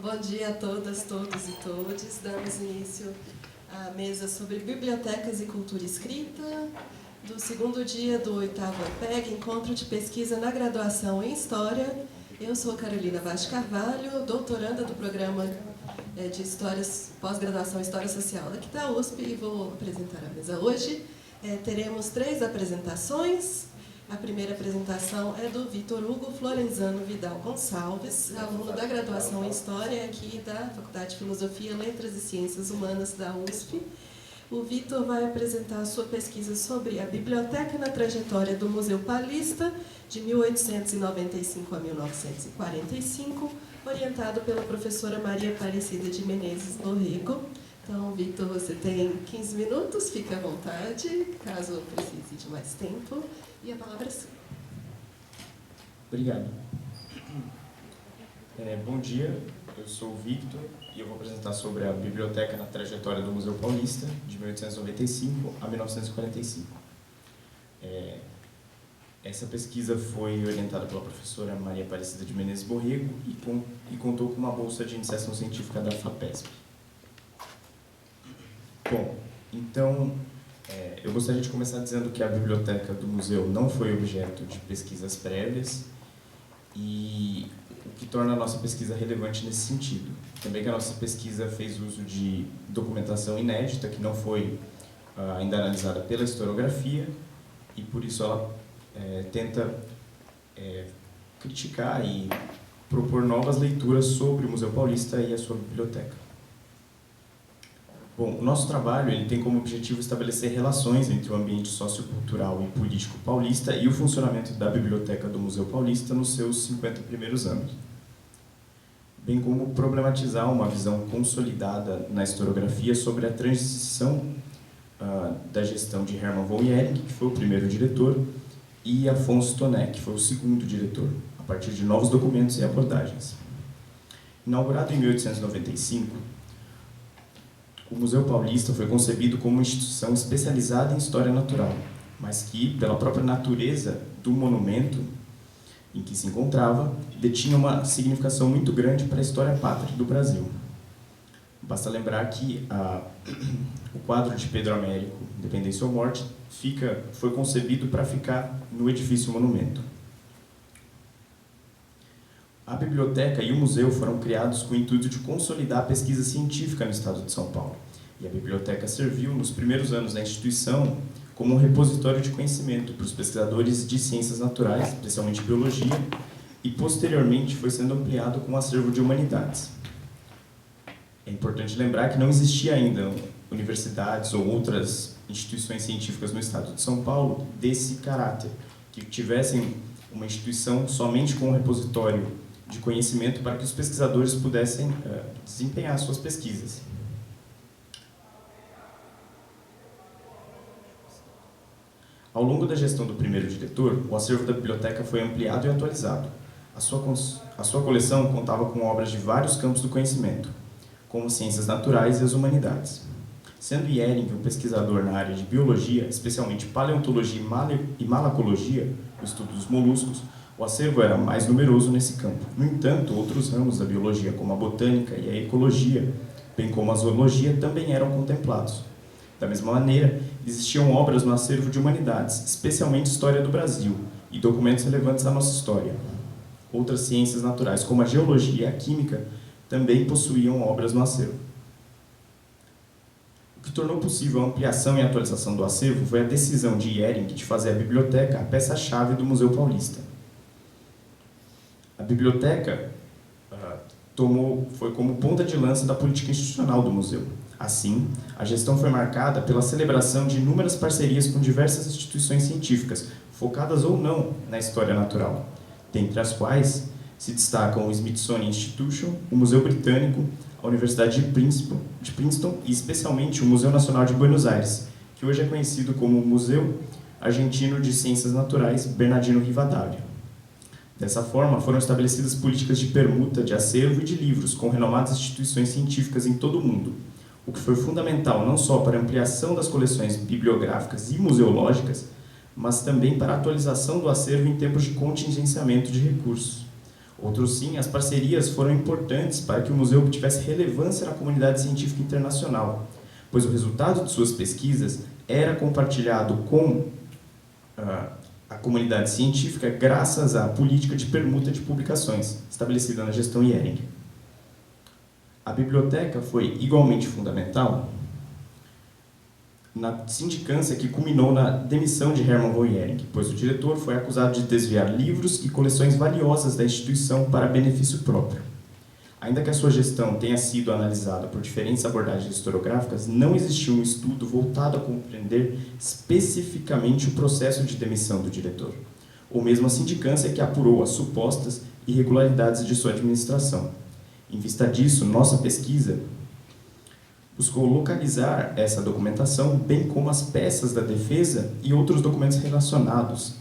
Bom dia a todas, todos e todes. Damos início à mesa sobre bibliotecas e cultura escrita, do segundo dia do 8º EPEG, Encontro de Pesquisa na Graduação em História. Eu sou Carolina Vaz Carvalho, doutoranda do programa de Histórias, pós-graduação em História Social daqui da USP, e vou apresentar a mesa hoje. Teremos 3 apresentações. A primeira apresentação é do Vitor Hugo Florenzano Vidal Gonçalves, aluno da graduação em História aqui da Faculdade de Filosofia, Letras e Ciências Humanas da USP. O Vitor vai apresentar a sua pesquisa sobre a biblioteca na trajetória do Museu Paulista, de 1895 a 1945, orientado pela professora Maria Aparecida de Menezes Borrego. Então, Vitor, você tem 15 minutos, fique à vontade, caso precise de mais tempo. E a palavra é sua. Obrigado. Bom dia, eu sou o Victor e eu vou apresentar sobre a biblioteca na trajetória do Museu Paulista, de 1895 a 1945. Essa pesquisa foi orientada pela professora Maria Aparecida de Menezes Borrego e contou com uma bolsa de iniciação científica da FAPESP. Bom, então, eu gostaria de começar dizendo que a biblioteca do museu não foi objeto de pesquisas prévias e o que torna a nossa pesquisa relevante nesse sentido. Também que a nossa pesquisa fez uso de documentação inédita, que não foi ainda analisada pela historiografia, e por isso ela tenta criticar e propor novas leituras sobre o Museu Paulista e a sua biblioteca. Bom, o nosso trabalho ele tem como objetivo estabelecer relações entre o ambiente sociocultural e político paulista e o funcionamento da Biblioteca do Museu Paulista nos seus 50 primeiros anos, bem como problematizar uma visão consolidada na historiografia sobre a transição da gestão de Hermann von Jhering, que foi o primeiro diretor, e Afonso Toné, que foi o segundo diretor, a partir de novos documentos e abordagens. Inaugurado em 1895, o Museu Paulista foi concebido como uma instituição especializada em história natural, mas que, pela própria natureza do monumento em que se encontrava, detinha uma significação muito grande para a história pátria do Brasil. Basta lembrar que o quadro de Pedro Américo, Independência ou Morte, foi concebido para ficar no edifício monumento. A biblioteca e o museu foram criados com o intuito de consolidar a pesquisa científica no estado de São Paulo. E a biblioteca serviu, nos primeiros anos da instituição, como um repositório de conhecimento para os pesquisadores de ciências naturais, especialmente biologia, e posteriormente foi sendo ampliado com um acervo de humanidades. É importante lembrar que não existia ainda universidades ou outras instituições científicas no estado de São Paulo desse caráter, que tivessem uma instituição somente com um repositório de conhecimento para que os pesquisadores pudessem desempenhar suas pesquisas. Ao longo da gestão do primeiro diretor, o acervo da biblioteca foi ampliado e atualizado. A sua coleção contava com obras de vários campos do conhecimento, como ciências naturais e as humanidades. Sendo Jhering um pesquisador na área de biologia, especialmente paleontologia e malacologia, o estudo dos moluscos, o acervo era mais numeroso nesse campo. No entanto, outros ramos da biologia, como a botânica e a ecologia, bem como a zoologia, também eram contemplados. Da mesma maneira, existiam obras no acervo de humanidades, especialmente História do Brasil, e documentos relevantes à nossa história. Outras ciências naturais, como a geologia e a química, também possuíam obras no acervo. O que tornou possível a ampliação e atualização do acervo foi a decisão de Jhering de fazer a biblioteca a peça-chave do Museu Paulista. A biblioteca foi como ponta de lança da política institucional do museu. Assim, a gestão foi marcada pela celebração de inúmeras parcerias com diversas instituições científicas, focadas ou não na história natural, dentre as quais se destacam o Smithsonian Institution, o Museu Britânico, a Universidade de Princeton e especialmente o Museu Nacional de Buenos Aires, que hoje é conhecido como o Museu Argentino de Ciências Naturais Bernardino Rivadavia. Dessa forma, foram estabelecidas políticas de permuta de acervo e de livros com renomadas instituições científicas em todo o mundo, o que foi fundamental não só para a ampliação das coleções bibliográficas e museológicas, mas também para a atualização do acervo em tempos de contingenciamento de recursos. Outros sim, as parcerias foram importantes para que o museu obtivesse relevância na comunidade científica internacional, pois o resultado de suas pesquisas era compartilhado com a comunidade científica graças à política de permuta de publicações, estabelecida na gestão Ehring. A biblioteca foi igualmente fundamental na sindicância que culminou na demissão de Hermann von Ehring, pois o diretor foi acusado de desviar livros e coleções valiosas da instituição para benefício próprio. Ainda que a sua gestão tenha sido analisada por diferentes abordagens historiográficas, não existiu um estudo voltado a compreender especificamente o processo de demissão do diretor, ou mesmo a sindicância que apurou as supostas irregularidades de sua administração. Em vista disso, nossa pesquisa buscou localizar essa documentação, bem como as peças da defesa e outros documentos relacionados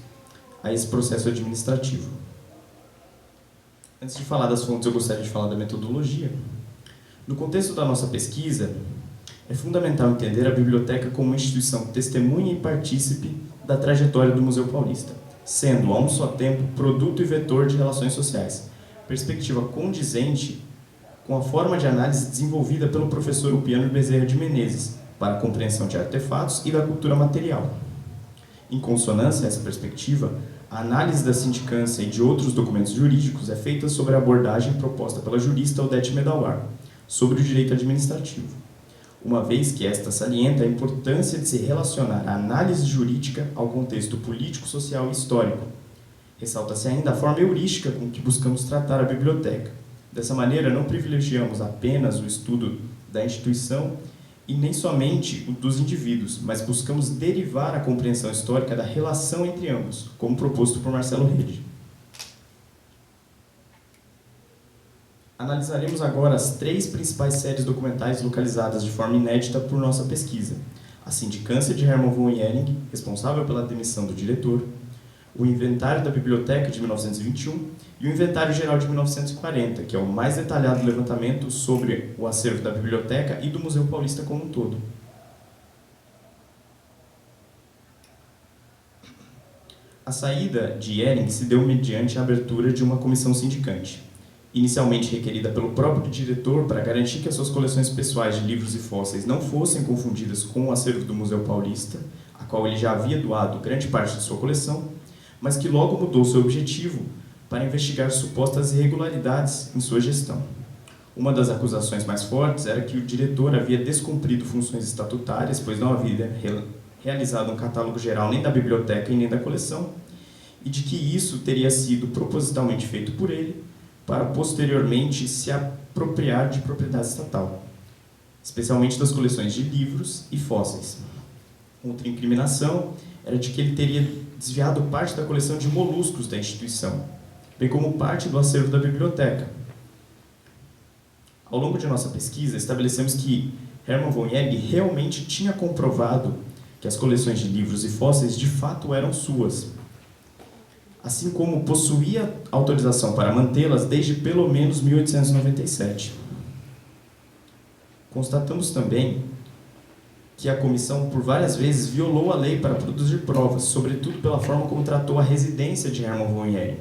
a esse processo administrativo. Antes de falar das fontes, eu gostaria de falar da metodologia. No contexto da nossa pesquisa, é fundamental entender a biblioteca como uma instituição testemunha e partícipe da trajetória do Museu Paulista, sendo, a um só tempo, produto e vetor de relações sociais, perspectiva condizente com a forma de análise desenvolvida pelo professor Ulpiano Bezerra de Menezes para a compreensão de artefatos e da cultura material. Em consonância a essa perspectiva, a análise da sindicância e de outros documentos jurídicos é feita sobre a abordagem proposta pela jurista Odete Medawar sobre o direito administrativo, uma vez que esta salienta a importância de se relacionar a análise jurídica ao contexto político, social e histórico. Ressalta-se ainda a forma heurística com que buscamos tratar a biblioteca. Dessa maneira, não privilegiamos apenas o estudo da instituição e nem somente o dos indivíduos, mas buscamos derivar a compreensão histórica da relação entre ambos, como proposto por Marcelo Rede. Analisaremos agora as 3 principais séries documentais localizadas de forma inédita por nossa pesquisa: a sindicância de Hermann von Ehring, responsável pela demissão do diretor, o Inventário da Biblioteca de 1921 e o Inventário Geral de 1940, que é o mais detalhado levantamento sobre o acervo da biblioteca e do Museu Paulista como um todo. A saída de Ehring se deu mediante a abertura de uma comissão sindicante, inicialmente requerida pelo próprio diretor para garantir que as suas coleções pessoais de livros e fósseis não fossem confundidas com o acervo do Museu Paulista, a qual ele já havia doado grande parte de sua coleção, mas que logo mudou seu objetivo para investigar supostas irregularidades em sua gestão. Uma das acusações mais fortes era que o diretor havia descumprido funções estatutárias, pois não havia realizado um catálogo geral nem da biblioteca e nem da coleção, e de que isso teria sido propositalmente feito por ele para posteriormente se apropriar de propriedade estatal, especialmente das coleções de livros e fósseis. Outra incriminação era de que ele teria desviado parte da coleção de moluscos da instituição, bem como parte do acervo da biblioteca. Ao longo de nossa pesquisa, estabelecemos que Hermann von Ehring realmente tinha comprovado que as coleções de livros e fósseis de fato eram suas, assim como possuía autorização para mantê-las desde pelo menos 1897. Constatamos também que a comissão por várias vezes violou a lei para produzir provas, sobretudo pela forma como tratou a residência de Hermann von Ehring,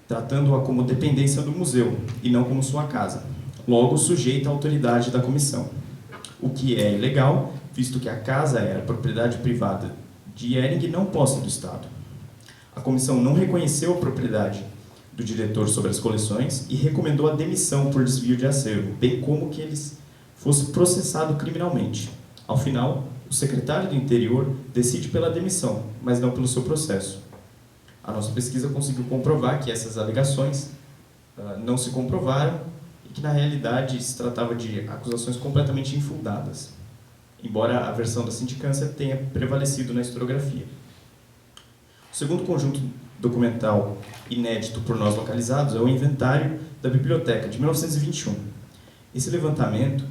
tratando-a como dependência do museu e não como sua casa, logo sujeita à autoridade da comissão, o que é ilegal, visto que a casa era propriedade privada de Ehring e não posse do Estado. A comissão não reconheceu a propriedade do diretor sobre as coleções e recomendou a demissão por desvio de acervo, bem como que ele fosse processado criminalmente. Ao final, o secretário do Interior decide pela demissão, mas não pelo seu processo. A nossa pesquisa conseguiu comprovar que essas alegações não se comprovaram e que, na realidade, se tratava de acusações completamente infundadas, embora a versão da sindicância tenha prevalecido na historiografia. O segundo conjunto documental inédito por nós localizados é o Inventário da Biblioteca, de 1921. Esse levantamento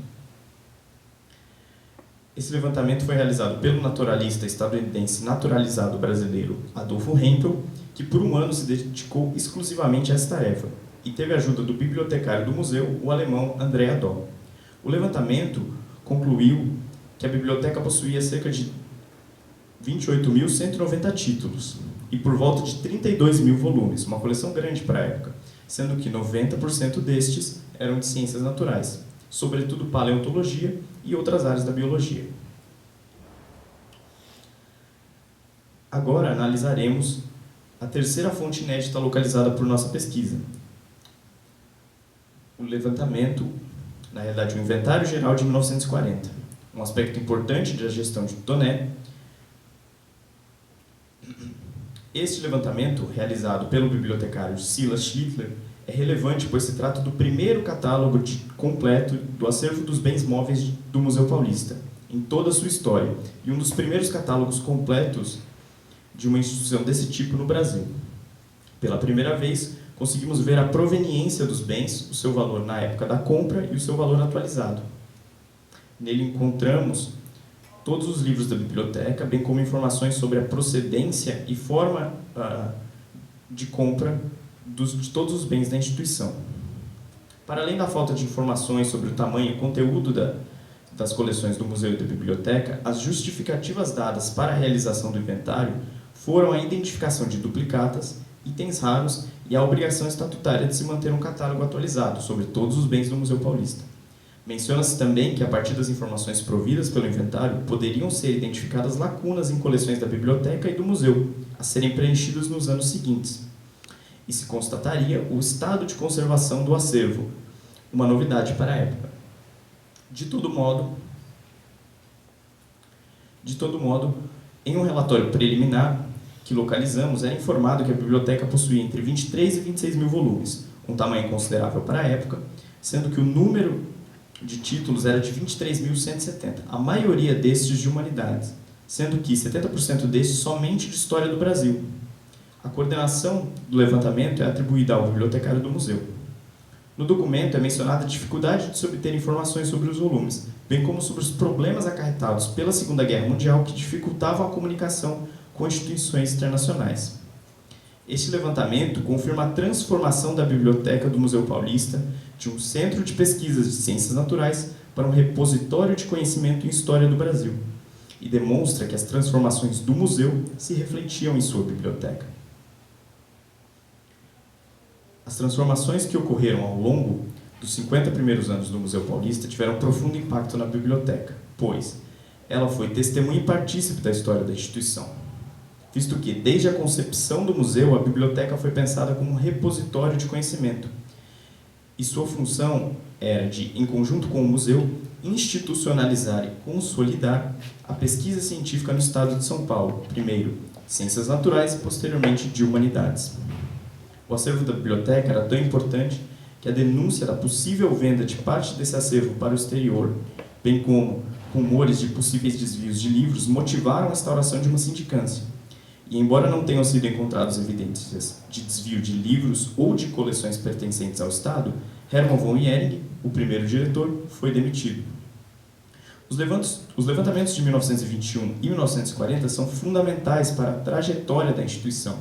foi realizado pelo naturalista estadunidense naturalizado brasileiro Adolfo Hempel, que por um ano se dedicou exclusivamente a essa tarefa, e teve a ajuda do bibliotecário do museu, o alemão André Adol. O levantamento concluiu que a biblioteca possuía cerca de 28.190 títulos, e por volta de 32 mil volumes, uma coleção grande para a época, sendo que 90% destes eram de ciências naturais, sobretudo paleontologia e outras áreas da biologia. Agora analisaremos a terceira fonte inédita localizada por nossa pesquisa, o levantamento, na realidade o Inventário Geral de 1940, um aspecto importante da gestão de Toné. Este levantamento, realizado pelo bibliotecário Silas Schlittler, é relevante pois se trata do primeiro catálogo completo do acervo dos bens móveis do Museu Paulista, em toda a sua história, e um dos primeiros catálogos completos de uma instituição desse tipo no Brasil. Pela primeira vez, conseguimos ver a proveniência dos bens, o seu valor na época da compra e o seu valor atualizado. Nele encontramos todos os livros da biblioteca, bem como informações sobre a procedência e forma de compra de todos os bens da instituição. Para além da falta de informações sobre o tamanho e conteúdo das coleções do museu e da biblioteca, as justificativas dadas para a realização do inventário foram a identificação de duplicatas, itens raros e a obrigação estatutária de se manter um catálogo atualizado sobre todos os bens do Museu Paulista. Menciona-se também que, a partir das informações providas pelo inventário, poderiam ser identificadas lacunas em coleções da biblioteca e do museu, a serem preenchidas nos anos seguintes. E se constataria o estado de conservação do acervo, uma novidade para a época. De todo modo, em um relatório preliminar que localizamos, era informado que a biblioteca possuía entre 23 e 26 mil volumes, um tamanho considerável para a época, sendo que o número de títulos era de 23.170, a maioria destes de humanidades, sendo que 70% destes somente de história do Brasil. A coordenação do levantamento é atribuída ao bibliotecário do museu. No documento é mencionada a dificuldade de se obter informações sobre os volumes, bem como sobre os problemas acarretados pela Segunda Guerra Mundial que dificultavam a comunicação com instituições internacionais. Este levantamento confirma a transformação da Biblioteca do Museu Paulista de um centro de pesquisas de ciências naturais para um repositório de conhecimento em história do Brasil e demonstra que as transformações do museu se refletiam em sua biblioteca. As transformações que ocorreram ao longo dos 50 primeiros anos do Museu Paulista tiveram profundo impacto na biblioteca, pois ela foi testemunha e partícipe da história da instituição, visto que, desde a concepção do museu, a biblioteca foi pensada como um repositório de conhecimento, e sua função era de, em conjunto com o museu, institucionalizar e consolidar a pesquisa científica no estado de São Paulo, primeiro ciências naturais e posteriormente de humanidades. O acervo da biblioteca era tão importante que a denúncia da possível venda de parte desse acervo para o exterior, bem como rumores de possíveis desvios de livros, motivaram a instauração de uma sindicância. E, embora não tenham sido encontradas evidências de desvio de livros ou de coleções pertencentes ao Estado, Hermann von Ehring, o primeiro diretor, foi demitido. Os levantamentos de 1921 e 1940 são fundamentais para a trajetória da instituição,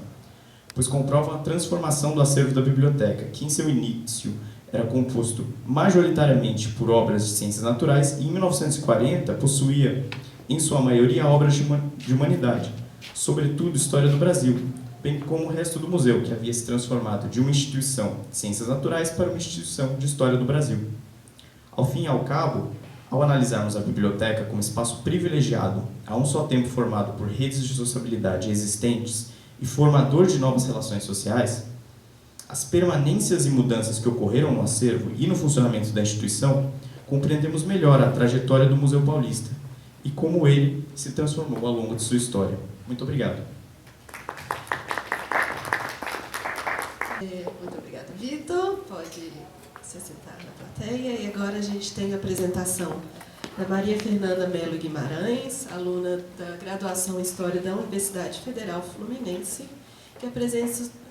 pois comprovam a transformação do acervo da biblioteca, que em seu início era composto majoritariamente por obras de ciências naturais e em 1940 possuía, em sua maioria, obras de humanidade, sobretudo história do Brasil, bem como o resto do museu, que havia se transformado de uma instituição de ciências naturais para uma instituição de história do Brasil. Ao fim e ao cabo, ao analisarmos a biblioteca como espaço privilegiado, a um só tempo formado por redes de sociabilidade existentes e formador de novas relações sociais, as permanências e mudanças que ocorreram no acervo e no funcionamento da instituição, compreendemos melhor a trajetória do Museu Paulista e como ele se transformou ao longo de sua história. Muito obrigado. Muito obrigada, Vitor. Pode se sentar na plateia. E agora a gente tem a apresentação da Maria Fernanda Melo Guimarães, aluna da graduação em História da Universidade Federal Fluminense, que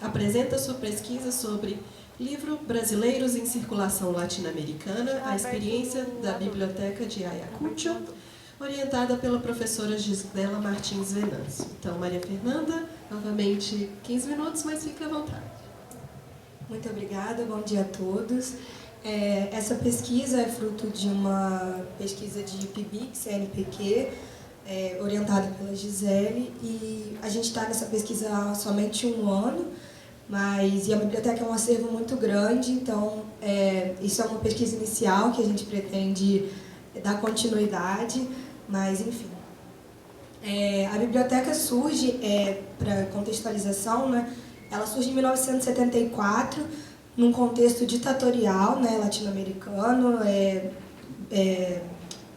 apresenta sua pesquisa sobre livro Brasileiros em Circulação Latino-Americana, a experiência da Biblioteca de Ayacucho, orientada pela professora Gisela Martins Venâncio. Então, Maria Fernanda, novamente 15 minutos, mas fique à vontade. Muito obrigada, bom dia a todos. Essa pesquisa é fruto de uma pesquisa de PIBIC, CNPq, orientada pela Gisele, e a gente está nessa pesquisa há somente 1 ano, mas a biblioteca é um acervo muito grande, então isso é uma pesquisa inicial que a gente pretende dar continuidade, mas enfim. A biblioteca surge, para contextualização, né, ela surge em 1974, num contexto ditatorial, né, latino-americano,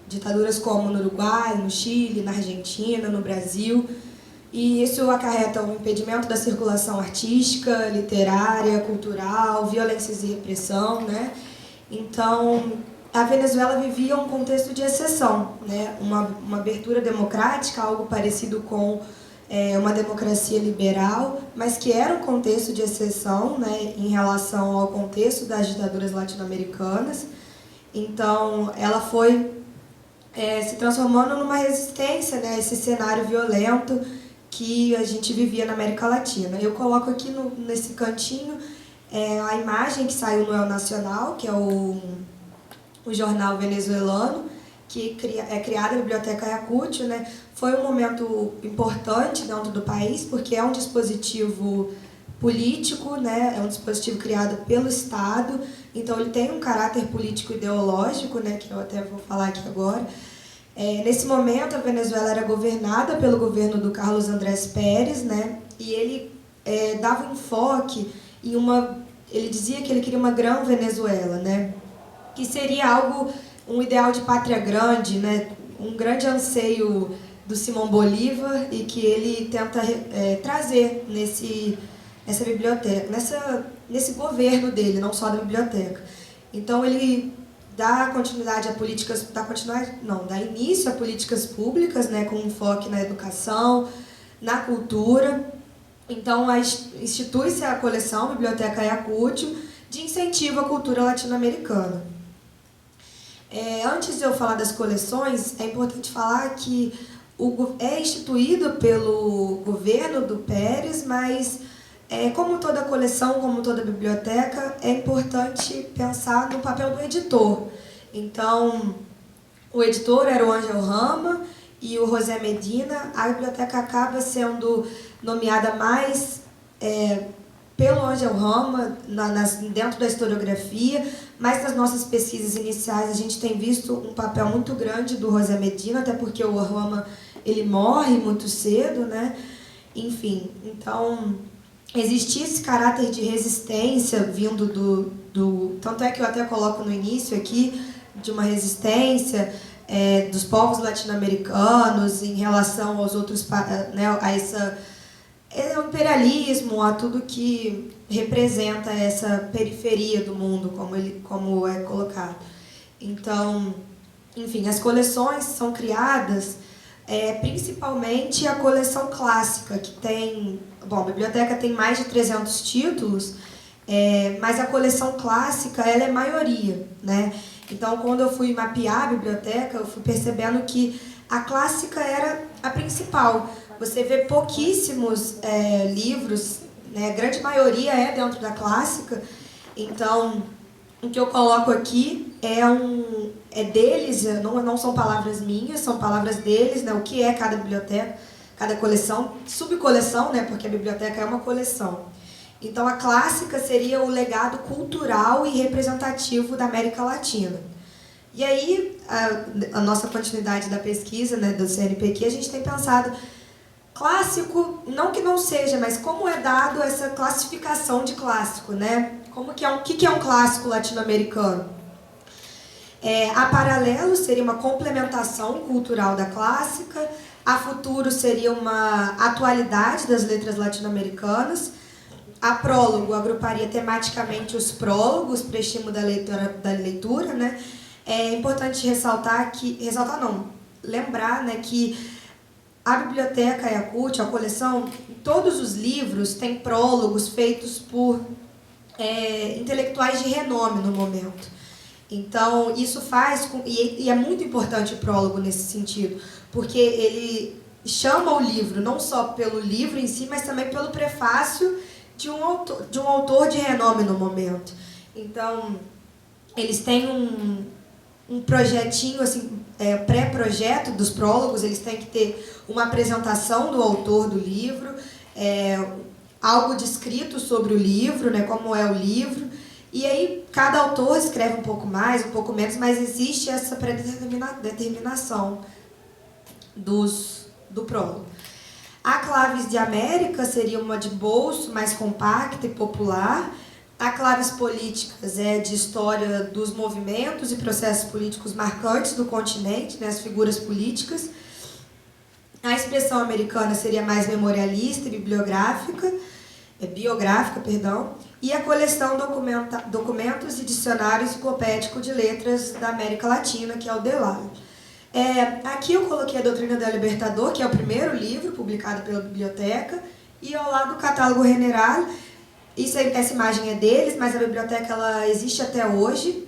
ditaduras como no Uruguai, no Chile, na Argentina, no Brasil, e isso acarreta o impedimento da circulação artística, literária, cultural, violências e repressão, né? Então, a Venezuela vivia um contexto de exceção, né? Uma abertura democrática, algo parecido com uma democracia liberal, mas que era um contexto de exceção, né, em relação ao contexto das ditaduras latino-americanas. Então, ela foi se transformando numa resistência, né, a esse cenário violento que a gente vivia na América Latina. Eu coloco aqui nesse cantinho a imagem que saiu no El Nacional, que é o jornal venezuelano, que é criada a Biblioteca Ayacucho, né? Foi um momento importante dentro do país, porque é um dispositivo político, né? É um dispositivo criado pelo Estado, então ele tem um caráter político-ideológico, né? Que eu até vou falar aqui agora. Nesse momento, a Venezuela era governada pelo governo do Carlos Andrés Pérez, né? E ele dava enfoque em ele dizia que ele queria uma grande Venezuela, né? Que seria um ideal de pátria grande, né? Um grande anseio do Simão Bolívar e que ele tenta trazer nessa biblioteca, nesse governo dele, não só da biblioteca. Então ele dá continuidade a políticas, dá início a políticas públicas, né, com enfoque na educação, na cultura. Então institui-se a coleção Biblioteca Ayacucho de incentivo à cultura latino-americana. Antes de eu falar das coleções, é importante falar que é instituído pelo governo do Pérez, mas como toda coleção, como toda biblioteca, é importante pensar no papel do editor. Então, o editor era o Ángel Rama e o José Medina. A biblioteca acaba sendo nomeada mais pelo Ángel Rama, dentro da historiografia, mas nas nossas pesquisas iniciais a gente tem visto um papel muito grande do José Medina, até porque o Rama ele morre muito cedo, né? Enfim, então existia esse caráter de resistência vindo tanto é que eu até coloco no início aqui, de uma resistência dos povos latino-americanos em relação aos outros, né, ao imperialismo, a tudo que representa essa periferia do mundo, como é colocado. Então, enfim, as coleções são criadas, principalmente a coleção clássica, que tem... Bom, a biblioteca tem mais de 300 títulos, mas a coleção clássica ela é maioria, né? Então, quando eu fui mapear a biblioteca, eu fui percebendo que a clássica era a principal. Você vê pouquíssimos livros, né? A grande maioria é dentro da clássica. Então, o que eu coloco aqui é deles, não são palavras minhas, são palavras deles, né? O que é cada biblioteca, cada coleção, subcoleção, né? Porque a biblioteca é uma coleção. Então, a clássica seria o legado cultural e representativo da América Latina. E aí, a nossa continuidade da pesquisa, né, do CNPq, a gente tem pensado, clássico, não que não seja, mas como é dado essa classificação de clássico, né? O que é um clássico latino-americano? A Paralelo seria uma complementação cultural da clássica, a Futuro seria uma atualidade das letras latino-americanas, a Prólogo agruparia tematicamente os prólogos para estímulo da leitura, né? É importante lembrar, né, que a Biblioteca Ayacucho, a coleção, todos os livros têm prólogos feitos por intelectuais de renome no momento. Então, isso faz... E é muito importante o prólogo nesse sentido, porque ele chama o livro, não só pelo livro em si, mas também pelo prefácio de um autor de renome no momento. Então, eles têm um projetinho, assim, pré-projeto dos prólogos, eles têm que ter uma apresentação do autor do livro, algo descrito sobre o livro, né, como é o livro, e aí cada autor escreve um pouco mais, um pouco menos, mas existe essa pré-determinação do prólogo. A Claves de América seria uma de bolso, mais compacta e popular. A Claves Políticas é de história dos movimentos e processos políticos marcantes do continente, né, as figuras políticas. A Expressão Americana seria mais memorialista e biográfica, e a coleção Documentos e Dicionário Enciclopédico de Letras da América Latina, que é o DELAR. Aqui eu coloquei a Doutrina del Libertador, que é o primeiro livro publicado pela biblioteca, e ao lado o Catálogo General. Essa imagem é deles, mas a biblioteca ela existe até hoje.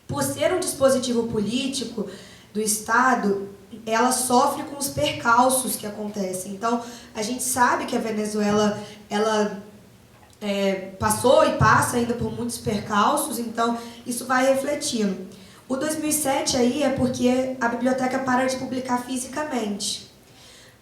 Por ser um dispositivo político do Estado, ela sofre com os percalços que acontecem. Então, a gente sabe que a Venezuela ela passou e passa ainda por muitos percalços, então isso vai refletindo. O 2007 aí é porque a biblioteca para de publicar fisicamente,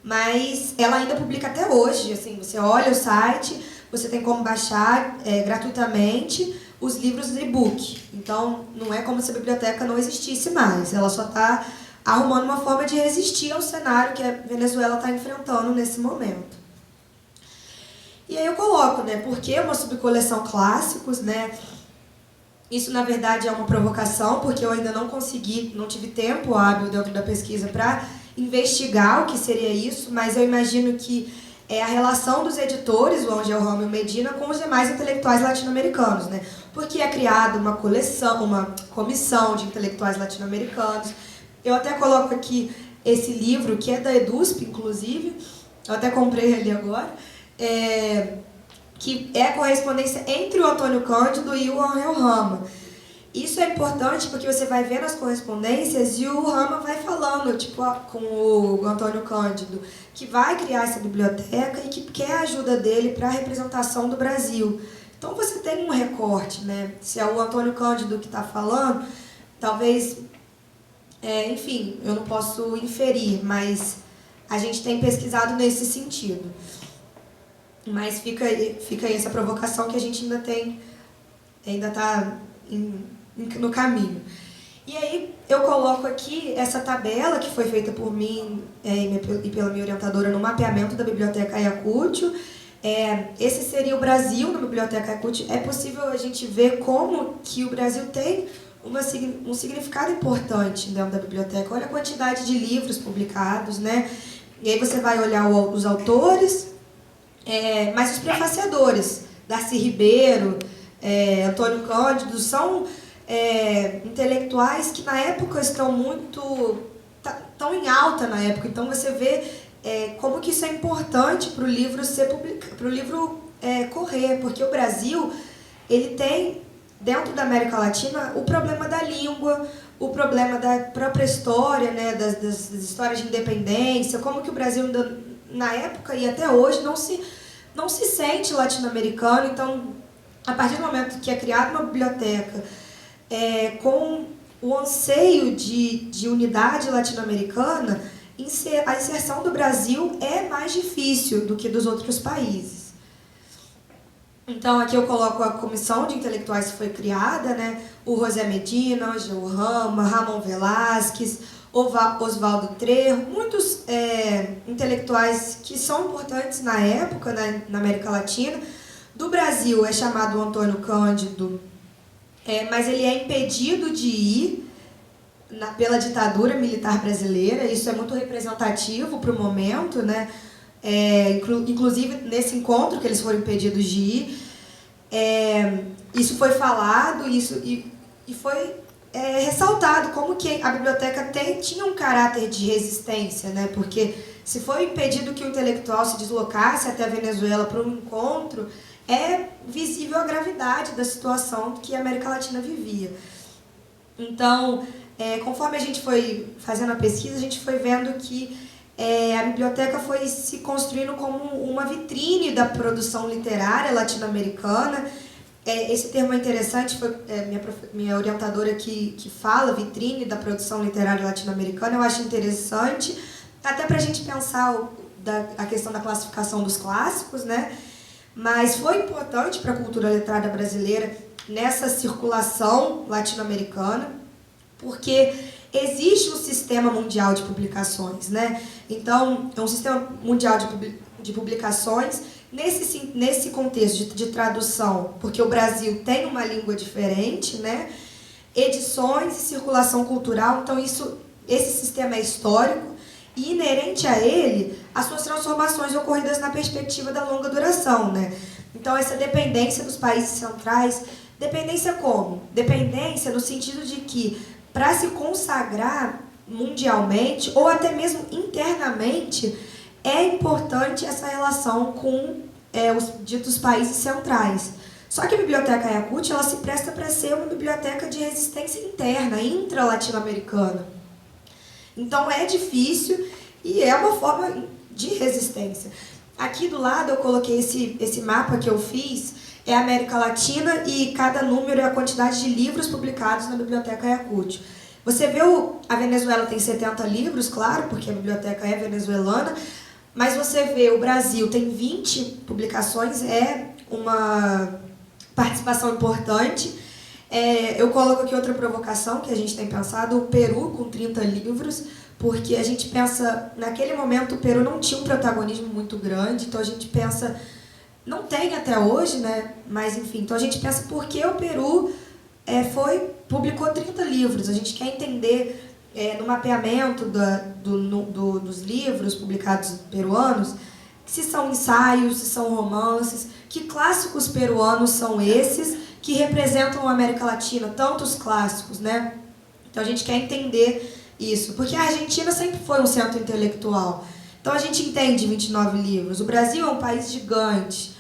mas ela ainda publica até hoje. Assim, você olha o site, você tem como baixar gratuitamente os livros de e-book. Então, não é como se a biblioteca não existisse mais, ela só está arrumando uma forma de resistir ao cenário que a Venezuela está enfrentando nesse momento. E aí eu coloco, né, por que uma subcoleção clássicos, né? Isso, na verdade, é uma provocação, porque eu ainda não tive tempo hábil dentro da pesquisa para investigar o que seria isso, mas eu imagino que é a relação dos editores, o Angel Roma e o Medina, com os demais intelectuais latino-americanos, né? Porque é criada uma comissão de intelectuais latino-americanos. Eu até coloco aqui esse livro, que é da EDUSP, inclusive, eu até comprei ele agora, que é a correspondência entre o Antônio Cândido e o Angel Rama. Isso é importante porque você vai vendo as correspondências e o Rama vai falando, tipo, com o Antônio Cândido, que vai criar essa biblioteca e que quer a ajuda dele para a representação do Brasil. Então você tem um recorte, né? Se é o Antônio Cândido que está falando, talvez, enfim, eu não posso inferir, mas a gente tem pesquisado nesse sentido. Mas fica aí essa provocação que a gente ainda está no caminho. E aí eu coloco aqui essa tabela que foi feita por mim e pela minha orientadora no mapeamento da Biblioteca Ayacucho. Esse seria o Brasil na Biblioteca Ayacucho. É possível a gente ver como que o Brasil tem um significado importante dentro da biblioteca. Olha a quantidade de livros publicados, né? E aí você vai olhar os autores, mas os prefaciadores, Darcy Ribeiro, Antônio Cândido, são intelectuais que na época estão em alta na época. Então você vê como que isso é importante para o livro ser publicado, para o livro correr, porque o Brasil ele tem dentro da América Latina o problema da língua, o problema da própria história, né, das histórias de independência, como que o Brasil na época e até hoje não se sente latino-americano. Então, a partir do momento que é criada uma biblioteca com o anseio de unidade latino-americana, a inserção do Brasil é mais difícil do que dos outros países. Então, aqui eu coloco a comissão de intelectuais que foi criada, né? O José Medina, Angel Rama, Ramon Velázquez, Oswaldo Trejo, muitos intelectuais que são importantes na época, né, na América Latina. Do Brasil é chamado Antônio Cândido, mas ele é impedido de ir pela ditadura militar brasileira. Isso é muito representativo para o momento, né? Inclusive nesse encontro que eles foram impedidos de ir, isso foi falado e foi ressaltado como que a biblioteca tinha um caráter de resistência, né? Porque se foi impedido que o intelectual se deslocasse até a Venezuela para um encontro, é visível a gravidade da situação que a América Latina vivia. Então, conforme a gente foi fazendo a pesquisa, a gente foi vendo que a biblioteca foi se construindo como uma vitrine da produção literária latino-americana esse termo é interessante, foi minha orientadora que fala, vitrine da produção literária latino-americana, eu acho interessante, até para a gente pensar a questão da classificação dos clássicos, né? Mas foi importante para a cultura literária brasileira nessa circulação latino-americana, porque existe um sistema mundial de publicações, né? Então, é um sistema mundial de publicações nesse contexto de tradução, porque o Brasil tem uma língua diferente, né? Edições e circulação cultural, então esse sistema é histórico e inerente a ele as suas transformações ocorridas na perspectiva da longa duração, né? Então, essa dependência dos países centrais, dependência como? Dependência no sentido de que, para se consagrar mundialmente, ou até mesmo internamente, é importante essa relação com os ditos países centrais. Só que a Biblioteca Ayacucho, ela se presta para ser uma biblioteca de resistência interna, intra-latino-americana. Então é difícil e é uma forma de resistência. Aqui do lado eu coloquei esse mapa que eu fiz, é a América Latina e cada número é a quantidade de livros publicados na Biblioteca Ayacucho. Você vê a Venezuela tem 70 livros, claro, porque a biblioteca é venezuelana, mas você vê o Brasil tem 20 publicações, é uma participação importante. Eu coloco aqui outra provocação que a gente tem pensado, o Peru com 30 livros, porque a gente pensa, naquele momento o Peru não tinha um protagonismo muito grande, então a gente pensa, não tem até hoje, né? Mas enfim, então a gente pensa por que o Peru publicou 30 livros, a gente quer entender no mapeamento dos livros publicados peruanos, se são ensaios, se são romances, que clássicos peruanos são esses que representam a América Latina, tantos clássicos, né? Então a gente quer entender isso, porque a Argentina sempre foi um centro intelectual. Então a gente entende 29 livros. O Brasil é um país gigante.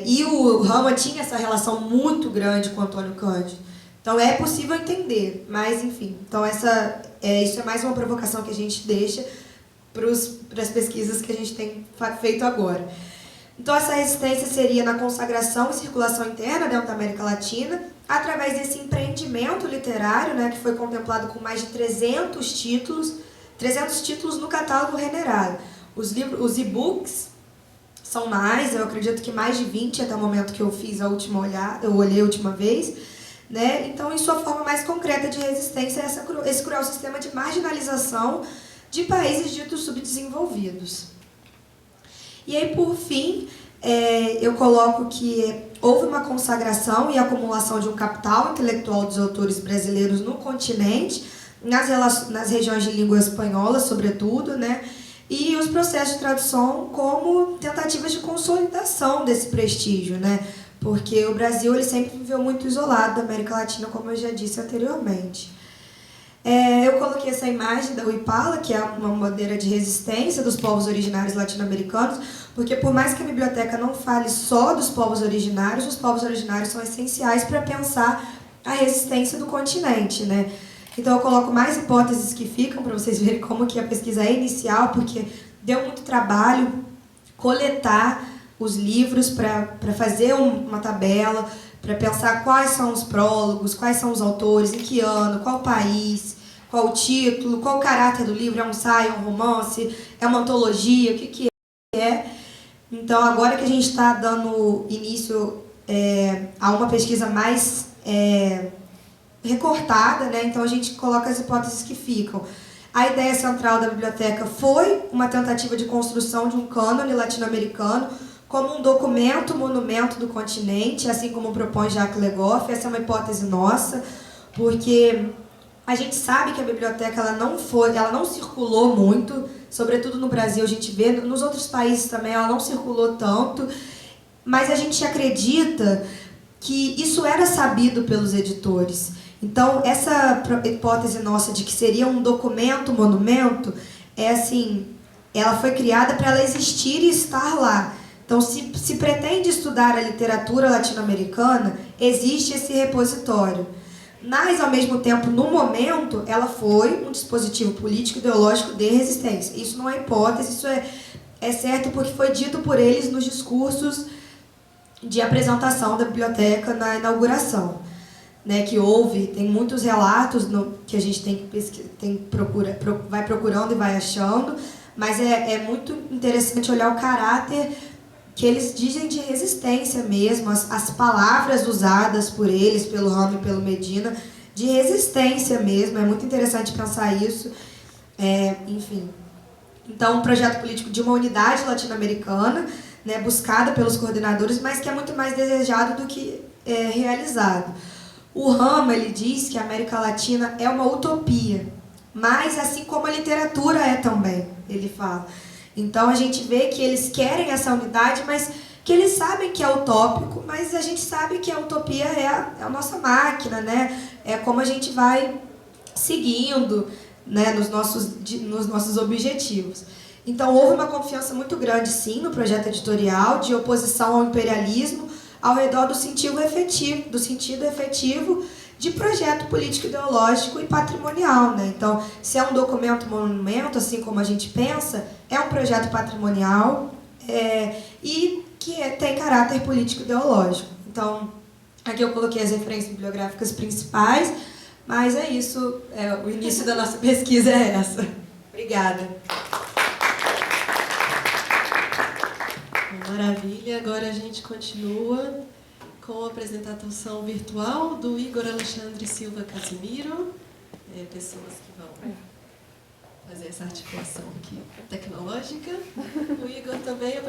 E o Rama tinha essa relação muito grande com o Antônio Cândido. Então é possível entender, mas enfim. Então isso é mais uma provocação que a gente deixa para as pesquisas que a gente tem feito agora. Então essa resistência seria na consagração e circulação interna dentro da América Latina, através desse empreendimento literário, né, que foi contemplado com mais de 300 títulos no catálogo Renerado. Os e-books são mais, eu acredito que mais de 20 até o momento que eu fiz a última olhada, eu olhei a última vez, né? Então, em sua forma mais concreta de resistência a esse cruel sistema de marginalização de países ditos subdesenvolvidos. E aí, por fim, eu coloco que houve uma consagração e acumulação de um capital intelectual dos autores brasileiros no continente, nas regiões de língua espanhola, sobretudo, né? E os processos de tradução como tentativas de consolidação desse prestígio, né? Porque o Brasil ele sempre viveu muito isolado da América Latina, como eu já disse anteriormente. Eu coloquei essa imagem da Huipala, que é uma bandeira de resistência dos povos originários latino-americanos, porque por mais que a biblioteca não fale só dos povos originários, os povos originários são essenciais para pensar a resistência do continente, né? Então eu coloco mais hipóteses que ficam, para vocês verem como que a pesquisa é inicial, porque deu muito trabalho coletar os livros para fazer uma tabela, para pensar quais são os prólogos, quais são os autores, em que ano, qual país, qual o título, qual o caráter do livro, é um ensaio, é um romance, é uma antologia, o que é. Então, agora que a gente está dando início a uma pesquisa mais recortada, né? Então a gente coloca as hipóteses que ficam. A ideia central da biblioteca foi uma tentativa de construção de um cânone latino-americano como um documento, monumento do continente, assim como propõe Jacques Legoff. Essa é uma hipótese nossa, porque a gente sabe que a biblioteca ela não circulou muito, sobretudo no Brasil, a gente vê, nos outros países também ela não circulou tanto, mas a gente acredita que isso era sabido pelos editores. Então, essa hipótese nossa de que seria um documento, monumento, ela foi criada para ela existir e estar lá. Então, se pretende estudar a literatura latino-americana, existe esse repositório. Mas, ao mesmo tempo, no momento, ela foi um dispositivo político ideológico de resistência. Isso não é hipótese, isso é certo porque foi dito por eles nos discursos de apresentação da biblioteca na inauguração, né, que tem muitos relatos que a gente vai procurando e vai achando, mas é muito interessante olhar o caráter que eles dizem de resistência mesmo, as palavras usadas por eles, pelo Ramos e pelo Medina, de resistência mesmo, é muito interessante pensar isso. Enfim, então um projeto político de uma unidade latino-americana, né, buscada pelos coordenadores, mas que é muito mais desejado do que realizado. O Ramos, ele diz que a América Latina é uma utopia, mas assim como a literatura é também, ele fala. Então a gente vê que eles querem essa unidade, mas que eles sabem que é utópico, mas a gente sabe que a utopia é a nossa máquina, né? É como a gente vai seguindo, né, nos nossos objetivos. Então houve uma confiança muito grande, sim, no projeto editorial, de oposição ao imperialismo, ao redor do sentido efetivo de projeto político, ideológico e patrimonial, né? Então, se é um documento monumento, assim como a gente pensa, é um projeto patrimonial e que tem caráter político ideológico. Então, aqui eu coloquei as referências bibliográficas principais, mas é isso, o início da nossa pesquisa é essa. Obrigada. Maravilha, agora a gente continua com a apresentação virtual do Igor Alexandre Silva Casimiro, pessoas que vão fazer essa articulação aqui tecnológica. O Igor também é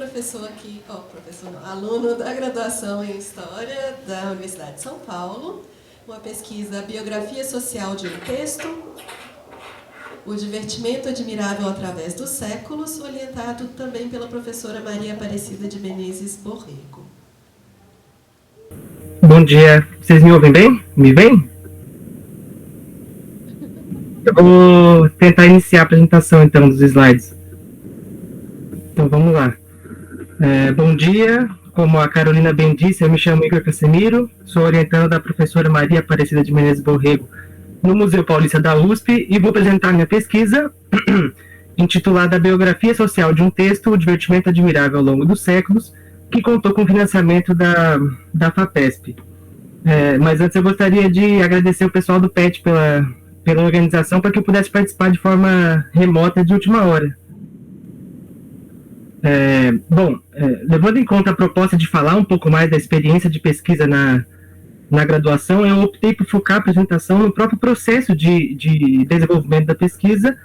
aluno da graduação em História da Universidade de São Paulo, uma pesquisa Biografia Social de um Texto, o divertimento admirável através dos séculos, orientado também pela professora Maria Aparecida de Menezes Borrego. Bom dia, vocês me ouvem bem? Me veem? Eu vou tentar iniciar a apresentação então dos slides. Então vamos lá. Bom dia, como a Carolina bem disse, eu me chamo Igor Casemiro, sou orientando da professora Maria Aparecida de Menezes Borrego no Museu Paulista da USP e vou apresentar minha pesquisa intitulada Biografia Social de um Texto, o divertimento admirável ao longo dos séculos, que contou com o financiamento da FAPESP. Mas antes eu gostaria de agradecer o pessoal do PET pela organização para que eu pudesse participar de forma remota de última hora. Levando em conta a proposta de falar um pouco mais da experiência de pesquisa na graduação, eu optei por focar a apresentação no próprio processo de desenvolvimento da pesquisa,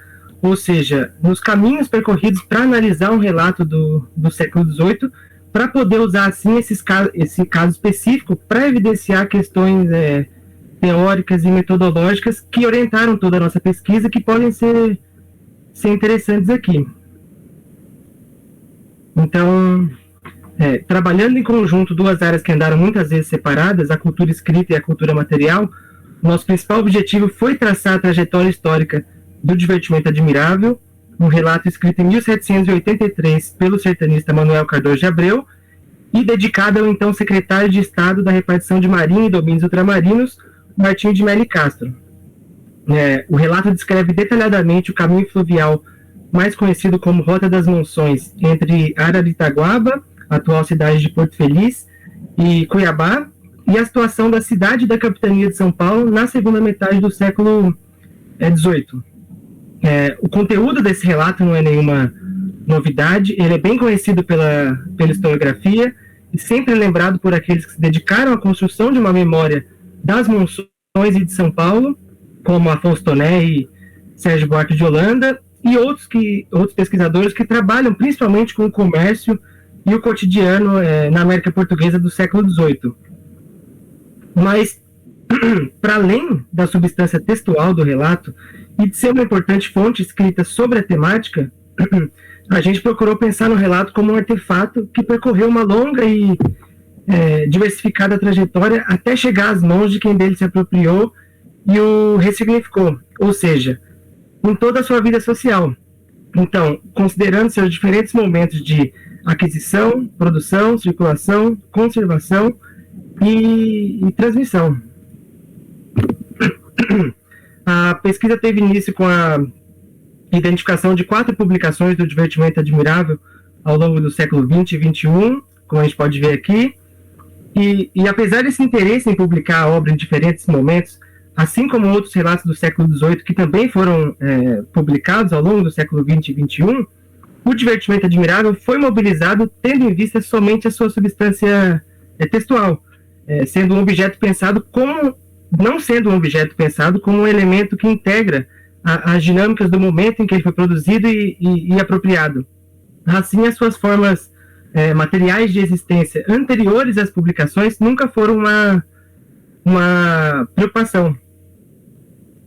ou seja, nos caminhos percorridos para analisar um relato do século XVIII, para poder usar, assim, esse caso específico para evidenciar questões teóricas e metodológicas que orientaram toda a nossa pesquisa, que podem ser interessantes aqui. Então, trabalhando em conjunto duas áreas que andaram muitas vezes separadas, a cultura escrita e a cultura material, nosso principal objetivo foi traçar a trajetória histórica do divertimento admirável, um relato escrito em 1783 pelo sertanista Manuel Cardoso de Abreu e dedicado ao então secretário de Estado da Repartição de Marinha e Domínios Ultramarinos, Martinho de Melo Castro. O relato descreve detalhadamente o caminho fluvial mais conhecido como Rota das Monções, entre Araritaguaba, atual cidade de Porto Feliz, e Cuiabá, e a situação da cidade e da capitania de São Paulo na segunda metade do século XVIII. O conteúdo desse relato não é nenhuma novidade, ele é bem conhecido pela historiografia e sempre é lembrado por aqueles que se dedicaram à construção de uma memória das Monções e de São Paulo, como Afonso Toné e Sérgio Buarque de Holanda, e outros pesquisadores que trabalham principalmente com o comércio e o cotidiano na América Portuguesa do século XVIII. Mas, para além da substância textual do relato e de ser uma importante fonte escrita sobre a temática, a gente procurou pensar no relato como um artefato que percorreu uma longa e diversificada trajetória até chegar às mãos de quem dele se apropriou e o ressignificou, ou seja, em toda a sua vida social. Então, considerando seus diferentes momentos de aquisição, produção, circulação, conservação e transmissão. A pesquisa teve início com a identificação de 4 publicações do divertimento admirável ao longo do século XX e XXI, como a gente pode ver aqui, E apesar desse interesse em publicar a obra em diferentes momentos, assim como outros relatos do século XVIII que também foram publicados ao longo do século XX e XXI, o Divertimento Admirável foi mobilizado tendo em vista somente a sua substância textual, sendo um objeto pensado como, não sendo um objeto pensado como um elemento que integra as dinâmicas do momento em que ele foi produzido e apropriado. Assim, as suas formas materiais de existência anteriores às publicações nunca foram uma preocupação.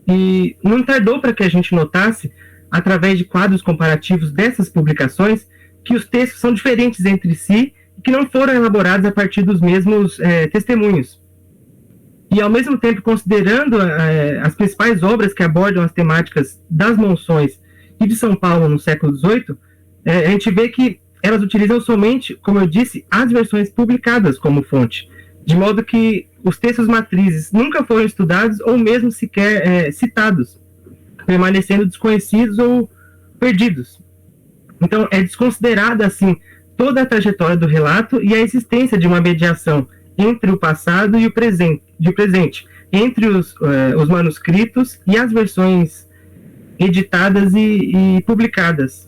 E não tardou para que a gente notasse, através de quadros comparativos dessas publicações, que os textos são diferentes entre si e que não foram elaborados a partir dos mesmos testemunhos. E, ao mesmo tempo, considerando as principais obras que abordam as temáticas das Monções e de São Paulo no século XVIII, a gente vê que elas utilizam somente, como eu disse, as versões publicadas como fonte, de modo que os textos matrizes nunca foram estudados ou mesmo sequer citados, permanecendo desconhecidos ou perdidos. Então, é desconsiderada, assim, toda a trajetória do relato e a existência de uma mediação entre o passado e o presente, entre os manuscritos e as versões editadas e publicadas.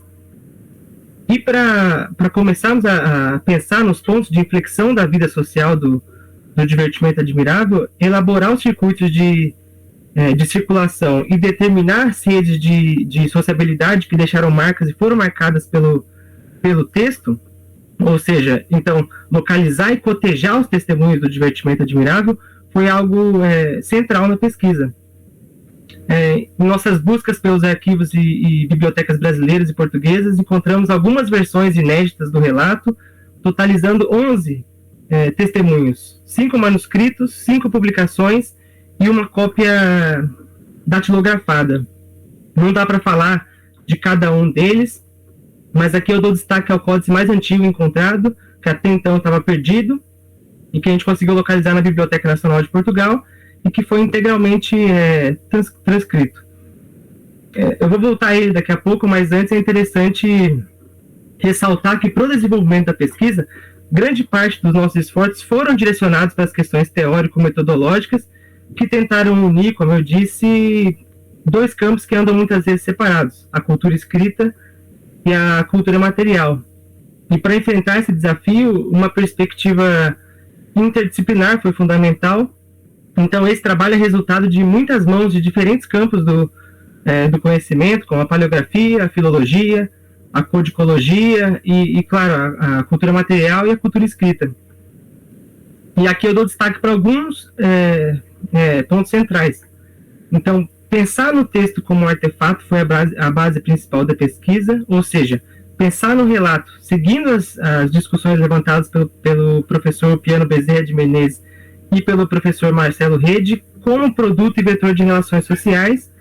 E para começarmos a pensar nos pontos de inflexão da vida social do Divertimento Admirável, elaborar os circuitos de circulação e determinar as redes de sociabilidade que deixaram marcas e foram marcadas pelo texto, ou seja, então, localizar e cotejar os testemunhos do Divertimento Admirável foi algo central na pesquisa. Em nossas buscas pelos arquivos e bibliotecas brasileiras e portuguesas, encontramos algumas versões inéditas do relato, totalizando 11 testemunhos, 5 manuscritos, 5 publicações e uma cópia datilografada. Não dá para falar de cada um deles, mas aqui eu dou destaque ao códice mais antigo encontrado, que até então estava perdido, e que a gente conseguiu localizar na Biblioteca Nacional de Portugal, e que foi integralmente transcrito. Eu vou voltar a ele daqui a pouco, mas antes é interessante ressaltar que, para o desenvolvimento da pesquisa, grande parte dos nossos esforços foram direcionados para as questões teórico-metodológicas, que tentaram unir, como eu disse, dois campos que andam muitas vezes separados, a cultura escrita e a cultura material. E para enfrentar esse desafio, uma perspectiva interdisciplinar foi fundamental. Então, esse trabalho é resultado de muitas mãos de diferentes campos do conhecimento, como a paleografia, a filologia, a codicologia e claro, a cultura material e a cultura escrita. E aqui eu dou destaque para alguns pontos centrais. Então, pensar no texto como um artefato foi a base principal da pesquisa, ou seja, pensar no relato, seguindo as discussões levantadas pelo professor Piano Bezerra de Menezes e pelo professor Marcelo Rede, como produto e vetor de relações sociais,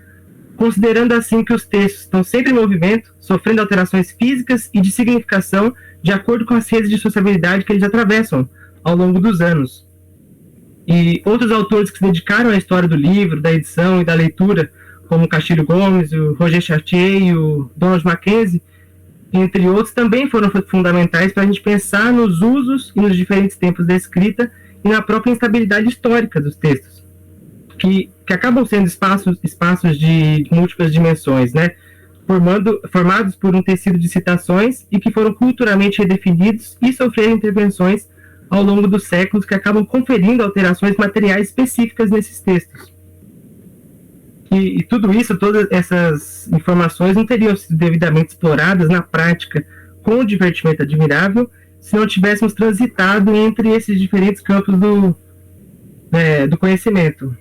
considerando assim que os textos estão sempre em movimento, sofrendo alterações físicas e de significação de acordo com as redes de sociabilidade que eles atravessam ao longo dos anos. E outros autores que se dedicaram à história do livro, da edição e da leitura, como o Castilho Gomes, o Roger Chartier e o Donald Mackenzie, entre outros, também foram fundamentais para a gente pensar nos usos e nos diferentes tempos da escrita e na própria instabilidade histórica dos textos, que acabam sendo espaços de múltiplas dimensões, né? Formados por um tecido de citações e que foram culturalmente redefinidos e sofreram intervenções ao longo dos séculos que acabam conferindo alterações materiais específicas nesses textos. E tudo isso, todas essas informações não teriam sido devidamente exploradas na prática com o Divertimento Admirável se não tivéssemos transitado entre esses diferentes campos do conhecimento.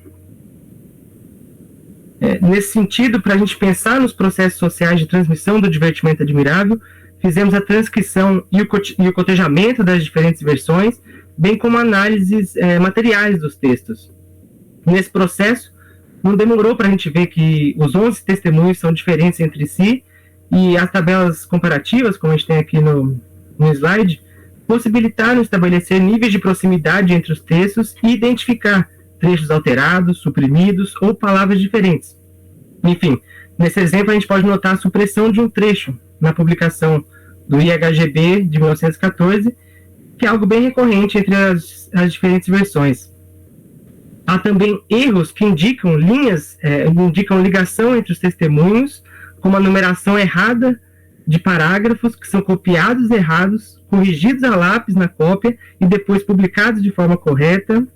Nesse sentido, para a gente pensar nos processos sociais de transmissão do Divertimento Admirável, fizemos a transcrição e o cotejamento das diferentes versões, bem como análises materiais dos textos. Nesse processo, não demorou para a gente ver que os 11 testemunhos são diferentes entre si e as tabelas comparativas, como a gente tem aqui no slide, possibilitaram estabelecer níveis de proximidade entre os textos e identificar trechos alterados, suprimidos ou palavras diferentes. Enfim, nesse exemplo a gente pode notar a supressão de um trecho na publicação do IHGB de 1914 que é algo bem recorrente entre as diferentes versões. Há também erros que indicam indicam ligação entre os testemunhos, como a numeração errada de parágrafos que são copiados errados, corrigidos a lápis na cópia e depois publicados de forma correta.